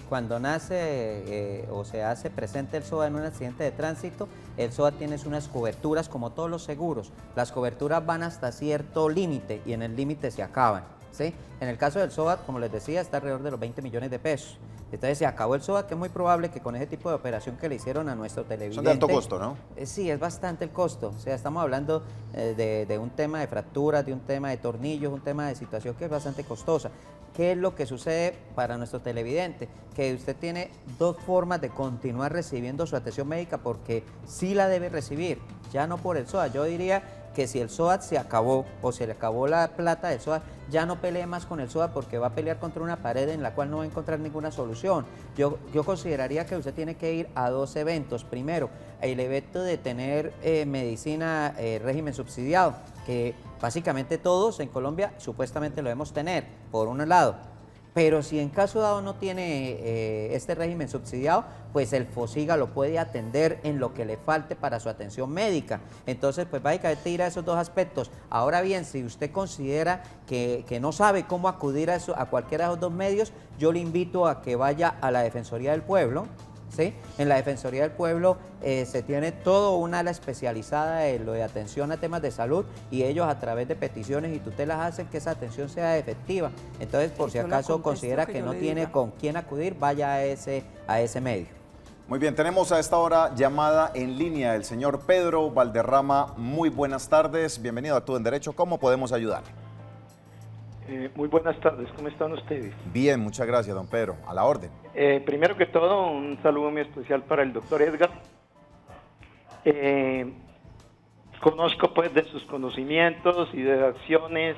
D: cuando nace o se hace presente el SOAT en un accidente de tránsito, el SOAT tiene unas coberturas como todos los seguros. Las coberturas van hasta cierto límite y en el límite se acaban, ¿sí? En el caso del SOAT, como les decía, está alrededor de los 20 millones de pesos. Entonces se acabó el SOAT, que es muy probable que con ese tipo de operación que le hicieron a nuestro televidente...
B: Son de alto costo, ¿no?
D: Sí, es bastante el costo. O sea, estamos hablando de un tema de fracturas, de un tema de tornillos, un tema de situación que es bastante costosa. ¿Qué es lo que sucede para nuestro televidente? Que usted tiene 2 formas de continuar recibiendo su atención médica porque sí la debe recibir, ya no por el SOAT. Yo diría que si el SOAT se acabó o se le acabó la plata del SOAT, ya no pelee más con el SOAT porque va a pelear contra una pared en la cual no va a encontrar ninguna solución. Yo consideraría que usted tiene que ir a 2 eventos. Primero, el evento de tener medicina régimen subsidiado, que básicamente todos en Colombia supuestamente lo debemos tener, por un lado. Pero si en caso dado no tiene este régimen subsidiado, pues el FOSIGA lo puede atender en lo que le falte para su atención médica. Entonces, pues básicamente ir a esos 2 aspectos. Ahora bien, si usted considera que no sabe cómo acudir a cualquiera de esos 2 medios, yo le invito a que vaya a la Defensoría del Pueblo, ¿sí? En la Defensoría del Pueblo se tiene todo un ala especializada en lo de atención a temas de salud y ellos a través de peticiones y tutelas hacen que esa atención sea efectiva. Entonces, por si acaso considera que no tiene con quién acudir, vaya a ese medio.
B: Muy bien, tenemos a esta hora llamada en línea el señor Pedro Valderrama. Muy buenas tardes, bienvenido a Todo en Derecho. ¿Cómo podemos ayudar?
N: Muy buenas tardes, ¿cómo están ustedes?
B: Bien, muchas gracias, don Pedro. A la orden.
N: Primero que todo, un saludo muy especial para el doctor Edgar. Conozco pues de sus conocimientos y de acciones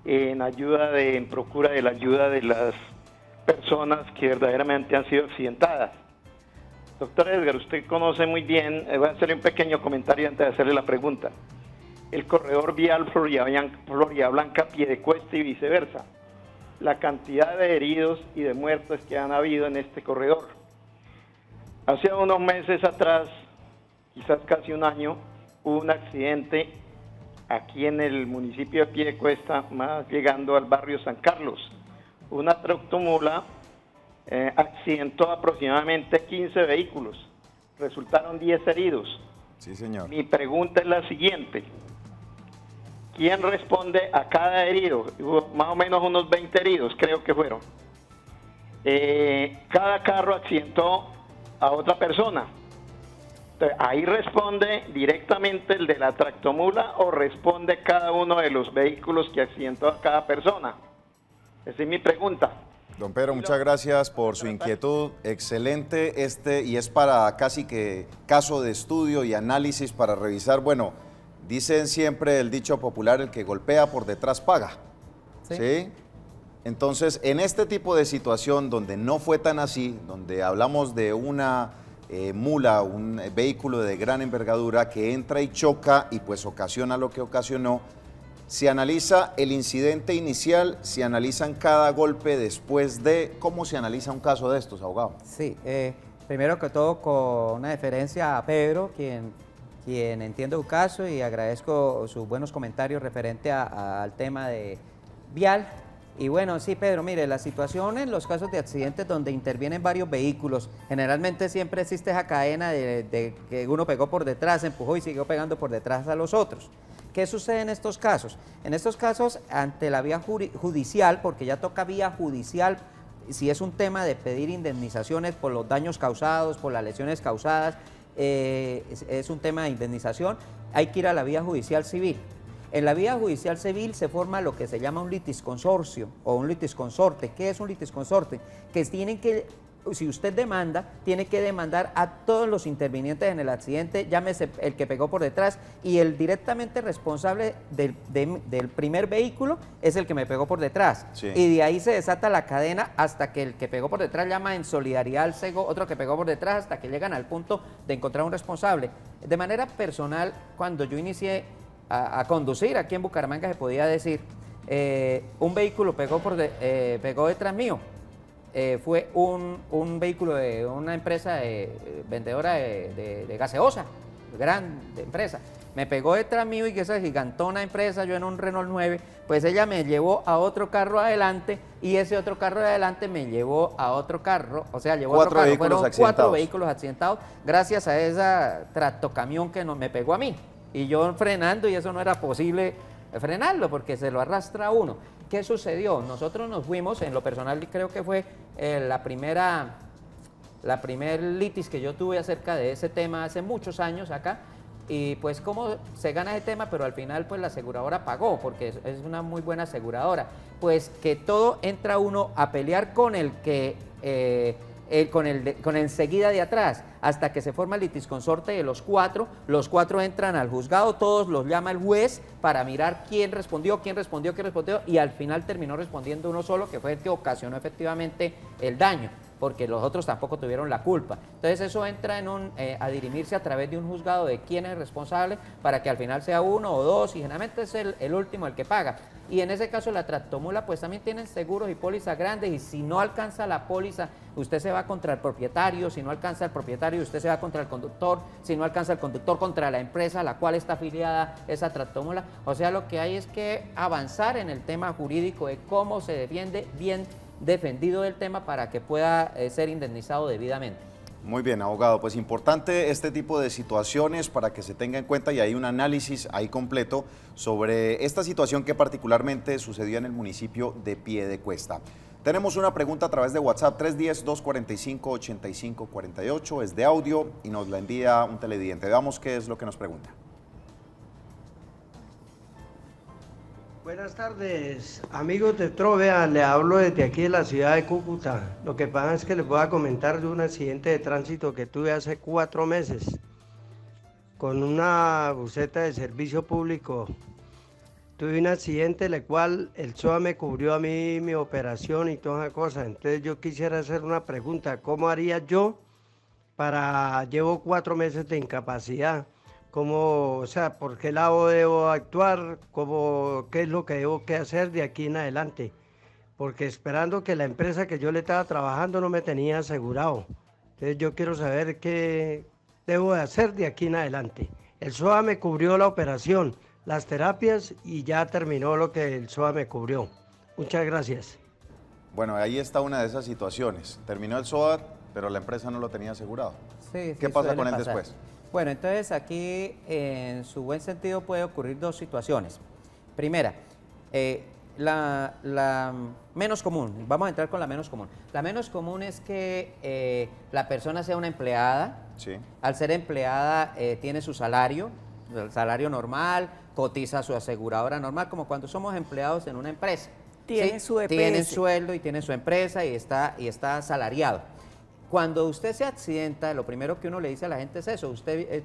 N: en procura de la ayuda de las personas que verdaderamente han sido accidentadas. Doctor Edgar, usted conoce muy bien, voy a hacerle un pequeño comentario antes de hacerle la pregunta. El corredor vial Florida Blanca, Piedecuesta y viceversa. La cantidad de heridos y de muertos que han habido en este corredor. Hace unos meses atrás, quizás casi un año, hubo un accidente aquí en el municipio de Piedecuesta, más llegando al barrio San Carlos. Una tractomula accidentó aproximadamente 15 vehículos. Resultaron 10 heridos.
B: Sí, señor.
N: Mi pregunta es la siguiente. ¿Quién responde a cada herido? Hubo más o menos unos 20 heridos, creo que fueron. Cada carro accidentó a otra persona. Entonces, ¿ahí responde directamente el de la tractomula o responde cada uno de los vehículos que accidentó a cada persona? Esa es mi pregunta.
B: Don Pedro, muchas gracias por su inquietud. Excelente y es para casi que caso de estudio y análisis para revisar. Bueno, dicen siempre el dicho popular, el que golpea por detrás paga. ¿Sí? Entonces, en este tipo de situación donde no fue tan así, donde hablamos de una mula, un vehículo de gran envergadura que entra y choca y pues ocasiona lo que ocasionó, se analiza el incidente inicial, se analizan cada golpe después de... ¿Cómo se analiza un caso de estos, abogado?
D: Sí, primero que todo con una deferencia a Pedro, quien entiende su caso, y agradezco sus buenos comentarios referente al tema de vial. Y bueno, sí, Pedro, mire, la situación en los casos de accidentes donde intervienen varios vehículos, generalmente siempre existe esa cadena de que uno pegó por detrás, empujó y siguió pegando por detrás a los otros. ¿Qué sucede en estos casos? En estos casos, ante la vía judicial, porque ya toca vía judicial, si es un tema de pedir indemnizaciones por los daños causados, por las lesiones causadas, es un tema de indemnización, hay que ir a la vía judicial civil. En la vía judicial civil se forma lo que se llama un litisconsorcio o un litisconsorte. ¿Qué es un litisconsorte? Que tienen que, si usted demanda, tiene que demandar a todos los intervinientes en el accidente, llámese el que pegó por detrás, y el directamente responsable del primer vehículo es el que me pegó por detrás. Sí. Y de ahí se desata la cadena hasta que el que pegó por detrás llama en solidaridad al cego, otro que pegó por detrás, hasta que llegan al punto de encontrar un responsable. De manera personal, cuando yo inicié a conducir aquí en Bucaramanga, se podía decir, un vehículo pegó detrás mío. Fue un vehículo de una empresa vendedora de gaseosa, gran empresa. Me pegó detrás mío y que esa gigantona empresa, yo en un Renault 9, pues ella me llevó a otro carro adelante y ese otro carro de adelante me llevó a otro carro, o sea, llevó a otro carro. Fueron 4 vehículos accidentados gracias a esa tractocamión que me pegó a mí. Y yo frenando, y eso no era posible frenarlo porque se lo arrastra uno. ¿Qué sucedió? Nosotros nos fuimos, en lo personal creo que fue la primer litis que yo tuve acerca de ese tema hace muchos años acá, y pues cómo se gana ese tema, pero al final pues la aseguradora pagó, porque es una muy buena aseguradora. Pues que todo entra uno a pelear con el que... con el seguida de atrás, hasta que se forma el litisconsorte de los 4, entran al juzgado, todos los llama el juez para mirar quién respondió, y al final terminó respondiendo uno solo, que fue el que ocasionó efectivamente el daño, porque los otros tampoco tuvieron la culpa. Entonces eso entra a dirimirse a través de un juzgado de quién es responsable, para que al final sea 1 o 2, y generalmente es el último el que paga. Y en ese caso la tractomula pues también tienen seguros y pólizas grandes, y si no alcanza la póliza, usted se va contra el propietario, si no alcanza el propietario, usted se va contra el conductor, si no alcanza el conductor, contra la empresa a la cual está afiliada esa tractomula. O sea, lo que hay es que avanzar en el tema jurídico de cómo se defiende bien defendido el tema para que pueda ser indemnizado debidamente.
B: Muy bien, abogado, pues importante este tipo de situaciones para que se tenga en cuenta y hay un análisis ahí completo sobre esta situación que particularmente sucedió en el municipio de Piedecuesta. Tenemos una pregunta a través de WhatsApp 310-245-8548, es de audio y nos la envía un televidente. Veamos qué es lo que nos pregunta.
O: Buenas tardes, amigos de Trovea, le hablo desde aquí de la ciudad de Cúcuta. Lo que pasa es que les voy a comentar de un accidente de tránsito que tuve hace 4 meses con una buseta de servicio público. Tuve un accidente en el cual el SOA me cubrió a mí mi operación y toda esa cosa. Entonces yo quisiera hacer una pregunta, ¿cómo haría yo llevo 4 meses de incapacidad? ¿Cómo, o sea, por qué lado debo actuar? ¿Qué es lo que debo que hacer de aquí en adelante? Porque esperando que la empresa que yo le estaba trabajando no me tenía asegurado. Entonces yo quiero saber qué debo de hacer de aquí en adelante. El SOA me cubrió la operación, las terapias y ya terminó lo que el SOA me cubrió. Muchas gracias.
B: Bueno, ahí está una de esas situaciones. Terminó el SOAT, pero la empresa no lo tenía asegurado.
D: Sí,
B: ¿Qué pasa con él
D: pasar
B: después?
D: Bueno, entonces aquí en su buen sentido puede ocurrir 2 situaciones. Primera, la menos común, vamos a entrar con la menos común. La menos común es que la persona sea una empleada.
B: Sí.
D: Al ser empleada tiene su salario, el salario normal, cotiza a su aseguradora normal, como cuando somos empleados en una empresa.
C: Tiene su EPS.
D: Tiene sueldo y tiene su empresa y está asalariado. Cuando usted se accidenta, lo primero que uno le dice a la gente es eso, usted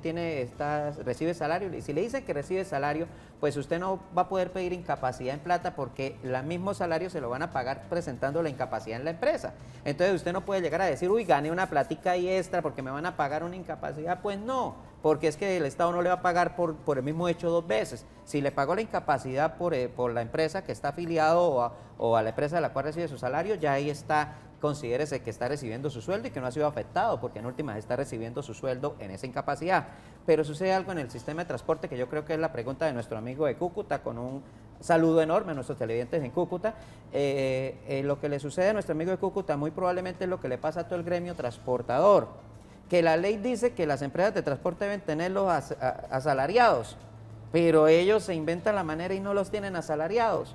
D: recibe salario, y si le dicen que recibe salario, pues usted no va a poder pedir incapacidad en plata porque el mismo salario se lo van a pagar presentando la incapacidad en la empresa. Entonces usted no puede llegar a decir, uy, gané una platica ahí extra porque me van a pagar una incapacidad. Pues no, porque es que el Estado no le va a pagar por el mismo hecho 2 veces. Si le pagó la incapacidad por la empresa que está afiliado o a la empresa de la cual recibe su salario, ya ahí está. Considérese que está recibiendo su sueldo y que no ha sido afectado, porque en últimas está recibiendo su sueldo en esa incapacidad. Pero sucede algo en el sistema de transporte que yo creo que es la pregunta de nuestro amigo de Cúcuta, con un saludo enorme a nuestros televidentes en Cúcuta. Lo que le sucede a nuestro amigo de Cúcuta muy probablemente es lo que le pasa a todo el gremio transportador, que la ley dice que las empresas de transporte deben tenerlos asalariados, pero ellos se inventan la manera y no los tienen asalariados.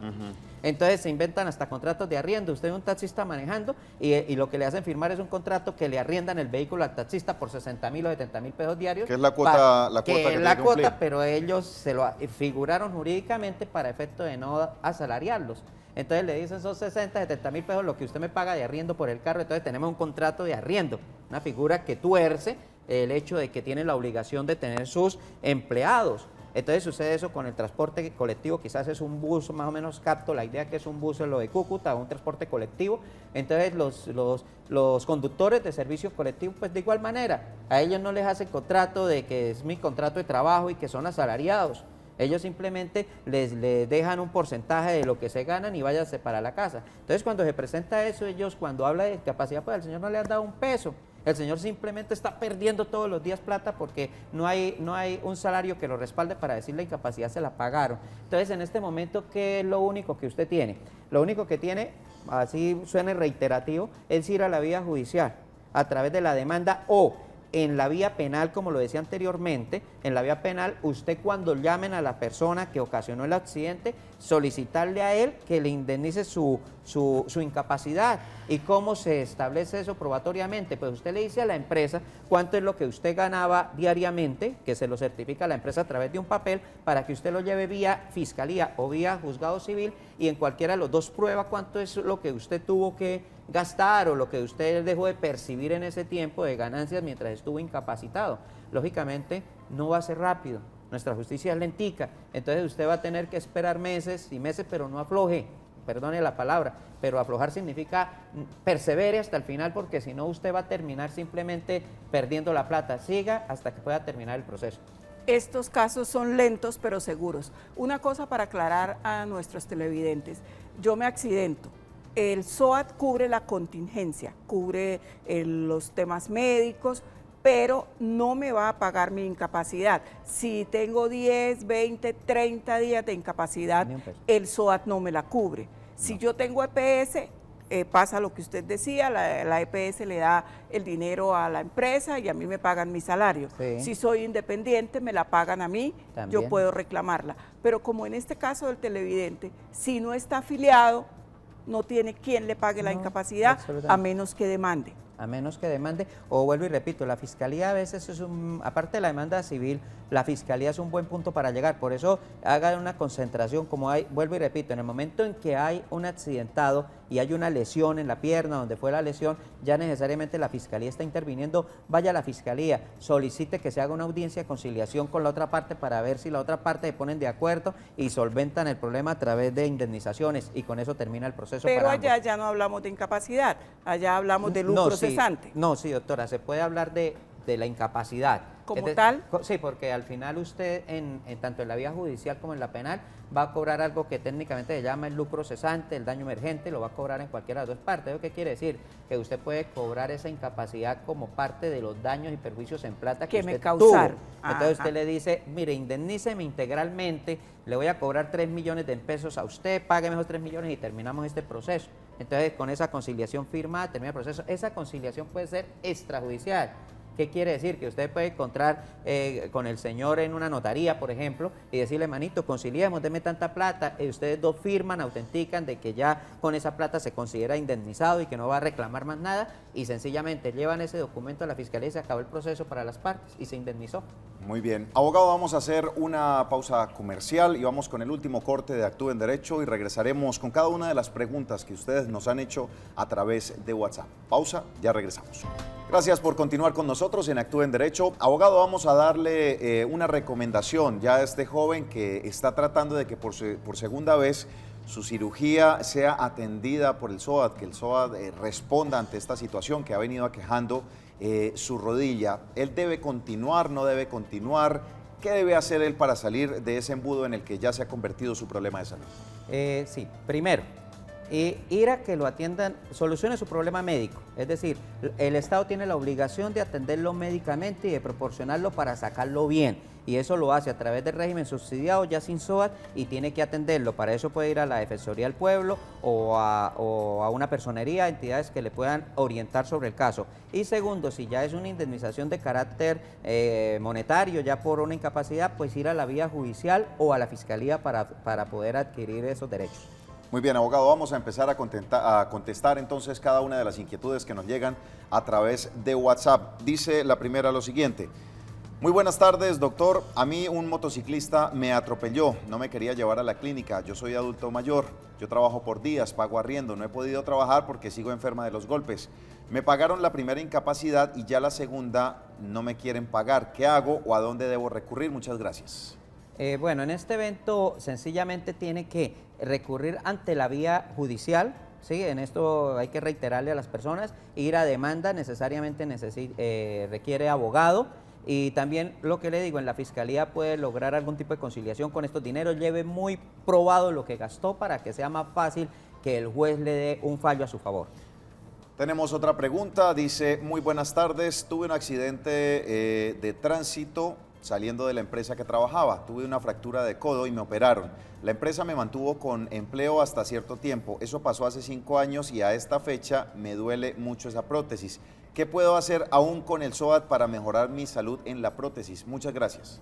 D: Entonces se inventan hasta contratos de arriendo. Usted es un taxista manejando y lo que le hacen firmar es un contrato que le arriendan el vehículo al taxista por 60.000 o 70.000 pesos diarios.
B: Que es la cuota, que
D: es la cuota, pero ellos se lo figuraron jurídicamente para efecto de no asalariarlos. Entonces le dicen son 60, 70.000 pesos lo que usted me paga de arriendo por el carro. Entonces tenemos un contrato de arriendo, una figura que tuerce el hecho de que tiene la obligación de tener sus empleados. Entonces sucede eso con el transporte colectivo, quizás es un bus, más o menos capto la idea que es un bus en lo de Cúcuta, un transporte colectivo. Entonces los conductores de servicios colectivos, pues de igual manera, a ellos no les hacen contrato de que es mi contrato de trabajo y que son asalariados. Ellos simplemente les dejan un porcentaje de lo que se ganan y váyanse para la casa. Entonces cuando se presenta eso, ellos cuando habla de discapacidad, pues al señor no le han dado un peso. El señor simplemente está perdiendo todos los días plata porque no hay un salario que lo respalde para decir la incapacidad se la pagaron. Entonces, en este momento, ¿qué es lo único que usted tiene? Lo único que tiene, así suene reiterativo, es ir a la vía judicial a través de la demanda o en la vía penal, como lo decía anteriormente. En la vía penal, usted cuando llamen a la persona que ocasionó el accidente, solicitarle a él que le indemnice su incapacidad. ¿Y cómo se establece eso probatoriamente? Pues usted le dice a la empresa cuánto es lo que usted ganaba diariamente, que se lo certifica a la empresa a través de un papel, para que usted lo lleve vía fiscalía o vía juzgado civil, y en cualquiera de los dos prueba cuánto es lo que usted tuvo que gastar o lo que usted dejó de percibir en ese tiempo de ganancias mientras estuvo incapacitado. Lógicamente no va a ser rápido, nuestra justicia es lentica, entonces usted va a tener que esperar meses y meses, pero no afloje, perdone la palabra, pero aflojar significa persevere hasta el final, porque si no usted va a terminar simplemente perdiendo la plata. Siga hasta que pueda terminar el proceso.
C: Estos casos son lentos pero seguros. Una cosa para aclarar a nuestros televidentes, yo me accidento. El SOAT cubre la contingencia, cubre los temas médicos, pero no me va a pagar mi incapacidad. Si tengo 10, 20, 30 días de incapacidad, el SOAT no me la cubre. Si yo tengo EPS, pasa lo que usted decía, la EPS le da el dinero a la empresa y a mí me pagan mi salario.
D: Sí.
C: Si soy independiente, me la pagan a mí,
D: También.
C: yo puedo reclamarla. Pero como en este caso del televidente, si no está afiliado, no tiene quien le pague la incapacidad, a menos que demande.
D: A menos que demande, o vuelvo y repito, la Fiscalía a veces es aparte de la demanda civil, la Fiscalía es un buen punto para llegar, por eso hagan una concentración, como hay, vuelvo y repito, en el momento en que hay un accidentado y hay una lesión en la pierna, donde fue la lesión, ya necesariamente la Fiscalía está interviniendo, vaya a la Fiscalía, solicite que se haga una audiencia de conciliación con la otra parte para ver si la otra parte se ponen de acuerdo y solventan el problema a través de indemnizaciones, y con eso termina el proceso.
C: Pero
D: para
C: allá
D: ambos.
C: ya no hablamos de incapacidad, allá hablamos de lucro cesante.
D: No, sí, doctora, se puede hablar de la incapacidad.
C: ¿Como tal?
D: Sí, porque al final usted, tanto en la vía judicial como en la penal, va a cobrar algo que técnicamente se llama el lucro cesante, el daño emergente, lo va a cobrar en cualquiera de las dos partes. ¿Eso qué quiere decir? Que usted puede cobrar esa incapacidad como parte de los daños y perjuicios en plata que
C: me
D: usted
C: causaron.
D: tuvo. Entonces usted le dice, mire, indemníceme integralmente, le voy a cobrar 3 millones de pesos a usted, págueme esos 3 millones y terminamos este proceso. Entonces, con esa conciliación firmada, termina el proceso. Esa conciliación puede ser extrajudicial. ¿Qué quiere decir? Que usted puede encontrar con el señor en una notaría, por ejemplo, y decirle, manito, conciliemos, deme tanta plata, y ustedes dos firman, autentican de que ya con esa plata se considera indemnizado y que no va a reclamar más nada, y sencillamente llevan ese documento a la Fiscalía y se acabó el proceso para las partes y se indemnizó.
B: Muy bien. Abogado, vamos a hacer una pausa comercial y vamos con el último corte de Actúe en Derecho y regresaremos con cada una de las preguntas que ustedes nos han hecho a través de WhatsApp. Pausa, ya regresamos. Gracias por continuar con nosotros en Actúe en Derecho. Abogado, vamos a darle una recomendación ya a este joven que está tratando de que por segunda vez su cirugía sea atendida por el SOAT, que el SOAT responda ante esta situación que ha venido aquejando su rodilla. ¿Él debe continuar, no debe continuar? ¿Qué debe hacer él para salir de ese embudo en el que ya se ha convertido su problema de salud?
D: Sí, primero, ir a que lo atiendan, solucione su problema médico. Es decir, el Estado tiene la obligación de atenderlo médicamente y de proporcionarlo para sacarlo bien. Y eso lo hace a través del régimen subsidiado, ya sin SOAT, y tiene que atenderlo. Para eso puede ir a la Defensoría del Pueblo o a una personería, entidades que le puedan orientar sobre el caso. Y segundo, si ya es una indemnización de carácter monetario, ya por una incapacidad, pues ir a la vía judicial o a la Fiscalía para poder adquirir esos derechos.
B: Muy bien, abogado, vamos a empezar a contestar entonces cada una de las inquietudes que nos llegan a través de WhatsApp. Dice la primera lo siguiente. Muy buenas tardes, doctor. A mí un motociclista me atropelló, no me quería llevar a la clínica. Yo soy adulto mayor, yo trabajo por días, pago arriendo, no he podido trabajar porque sigo enferma de los golpes. Me pagaron la primera incapacidad y ya la segunda no me quieren pagar. ¿Qué hago o a dónde debo recurrir? Muchas gracias.
D: Bueno, en este evento sencillamente tiene que recurrir ante la vía judicial, ¿sí? En esto hay que reiterarle a las personas, ir a demanda necesariamente requiere abogado, y también lo que le digo, en la Fiscalía puede lograr algún tipo de conciliación con estos dineros, lleve muy probado lo que gastó para que sea más fácil que el juez le dé un fallo a su favor.
B: Tenemos otra pregunta, dice, muy buenas tardes, tuve un accidente de tránsito saliendo de la empresa que trabajaba, tuve una fractura de codo y me operaron. La empresa me mantuvo con empleo hasta cierto tiempo, eso pasó hace 5 años y a esta fecha me duele mucho esa prótesis. ¿Qué puedo hacer aún con el SOAT para mejorar mi salud en la prótesis? Muchas gracias.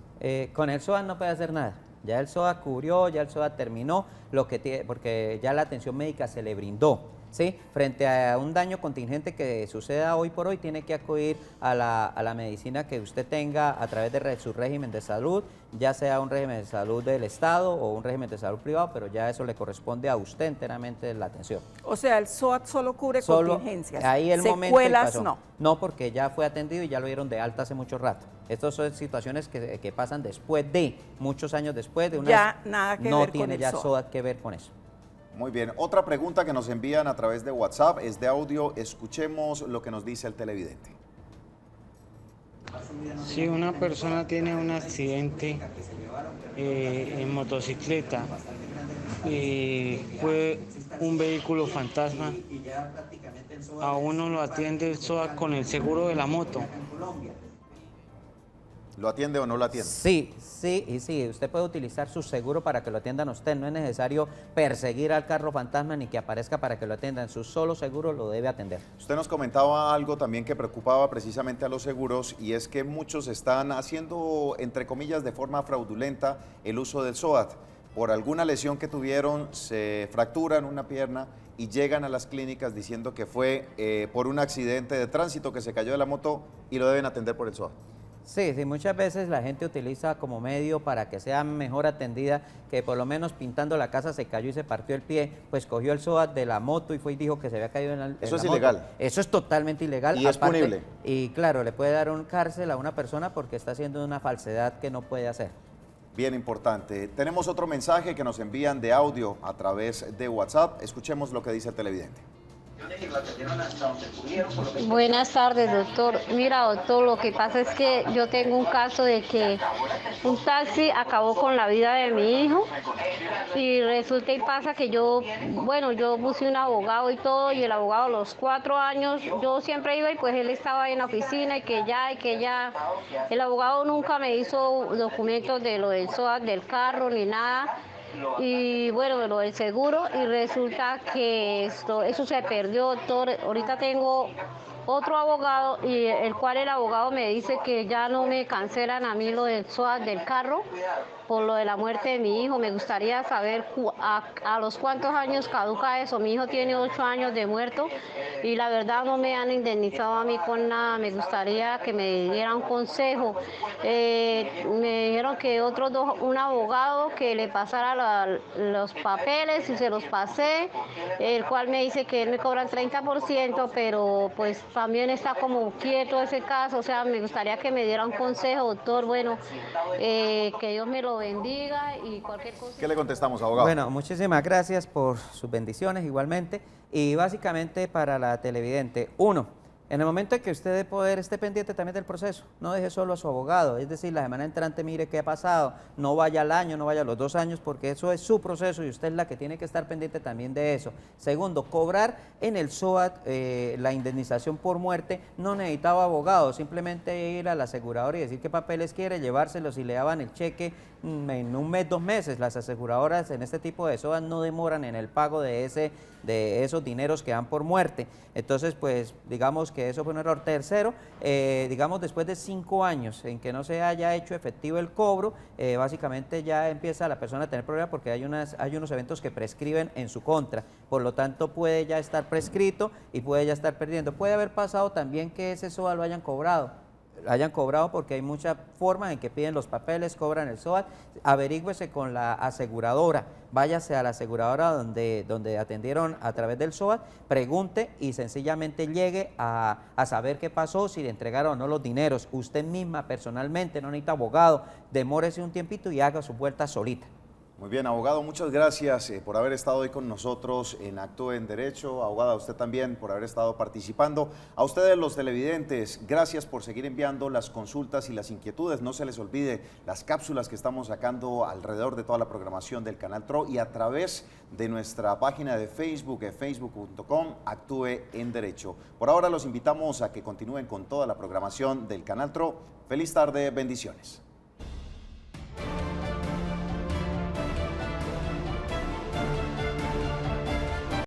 D: Con el SOAT no puede hacer nada, ya el SOAT cubrió, ya el SOAT terminó, porque ya la atención médica se le brindó. ¿Sí? Frente a un daño contingente que suceda hoy por hoy, tiene que acudir a la medicina que usted tenga a través de su régimen de salud, ya sea un régimen de salud del Estado o un régimen de salud privado, pero ya eso le corresponde a usted enteramente la atención.
C: O sea, el SOAT solo cubre contingencias,
D: ahí el
C: secuelas
D: momento
C: no.
D: No, porque ya fue atendido y ya lo dieron de alta hace mucho rato. Estas son situaciones que pasan después de, muchos años después de una...
C: Ya nada que ver con el SOAT.
D: No tiene ya SOAT que ver con eso.
B: Muy bien, otra pregunta que nos envían a través de WhatsApp es de audio. Escuchemos lo que nos dice el televidente.
P: Si una persona tiene un accidente en motocicleta, fue un vehículo fantasma, a uno lo atiende el SOAT con el seguro de la moto.
B: ¿Lo atiende o no lo atiende?
D: Sí, sí y sí. Usted puede utilizar su seguro para que lo atiendan a usted. No es necesario perseguir al carro fantasma ni que aparezca para que lo atiendan. Su solo seguro lo debe atender.
B: Usted nos comentaba algo también que preocupaba precisamente a los seguros, y es que muchos están haciendo, entre comillas, de forma fraudulenta el uso del SOAT. Por alguna lesión que tuvieron, se fracturan una pierna y llegan a las clínicas diciendo que fue por un accidente de tránsito, que se cayó de la moto, y lo deben atender por el SOAT.
D: Sí, sí, muchas veces la gente utiliza como medio para que sea mejor atendida, que por lo menos pintando la casa se cayó y se partió el pie, pues cogió el SOAT de la moto y fue y dijo que se había caído en la
B: Eso es
D: moto.
B: ilegal.
D: Eso es totalmente ilegal.
B: Y es punible.
D: Y claro, le puede dar un cárcel a una persona porque está haciendo una falsedad que no puede hacer.
B: Bien importante. Tenemos otro mensaje que nos envían de audio a través de WhatsApp. Escuchemos lo que dice el televidente.
Q: Buenas tardes, doctor. Mira, doctor, lo que pasa es que yo tengo un caso de que un taxi acabó con la vida de mi hijo y resulta y pasa que yo busqué un abogado y todo, y el abogado a los 4 años, yo siempre iba y pues él estaba en la oficina y que ya, el abogado nunca me hizo documentos de lo del SOAT del carro ni nada. Y bueno, lo del seguro, y resulta que eso se perdió, doctor. Ahorita tengo otro abogado, y el cual el abogado me dice que ya no me cancelan a mí lo del SOAT del carro por lo de la muerte de mi hijo. Me gustaría saber a los cuántos años caduca eso. Mi hijo tiene 8 años de muerto y la verdad no me han indemnizado a mí con nada. Me gustaría que me dieran un consejo. Me dijeron que un abogado que le pasara los papeles, y se los pasé, el cual me dice que él me cobra el 30%, pero pues también está como quieto ese caso. O sea, me gustaría que me diera un consejo, doctor. Bueno, que Dios me lo bendiga y cualquier cosa.
B: ¿Qué le contestamos, abogado?
D: Bueno, muchísimas gracias por sus bendiciones igualmente. Y básicamente para la televidente, 1, en el momento en que usted de poder esté pendiente también del proceso, no deje solo a su abogado, es decir, la semana entrante mire qué ha pasado, no vaya al año, no vaya a los 2 años, porque eso es su proceso y usted es la que tiene que estar pendiente también de eso. 2, cobrar en el SOAT la indemnización por muerte, no necesitaba abogado, simplemente ir a la aseguradora y decir qué papeles quiere, llevárselos y le daban el cheque en 1 mes, 2 meses. Las aseguradoras en este tipo de SOAT no demoran en el pago de esos dineros que dan por muerte. Entonces, pues, digamos que eso fue un error. 3, digamos, después de 5 años en que no se haya hecho efectivo el cobro, básicamente ya empieza la persona a tener problemas porque hay unos eventos que prescriben en su contra. Por lo tanto, puede ya estar prescrito y puede ya estar perdiendo. Puede haber pasado también que ese SOAT lo hayan cobrado porque hay muchas formas en que piden los papeles, cobran el SOAT. Averígüese con la aseguradora, váyase a la aseguradora donde atendieron a través del SOAT, pregunte y sencillamente llegue a saber qué pasó, si le entregaron o no los dineros. Usted misma personalmente, no necesita abogado, demórese un tiempito y haga su vuelta solita.
B: Muy bien, abogado, muchas gracias por haber estado hoy con nosotros en Actúe en Derecho. Abogada, a usted también por haber estado participando. A ustedes, los televidentes, gracias por seguir enviando las consultas y las inquietudes. No se les olvide las cápsulas que estamos sacando alrededor de toda la programación del Canal TRO y a través de nuestra página de Facebook, facebook.com, Actúe en Derecho. Por ahora los invitamos a que continúen con toda la programación del Canal TRO. Feliz tarde, bendiciones.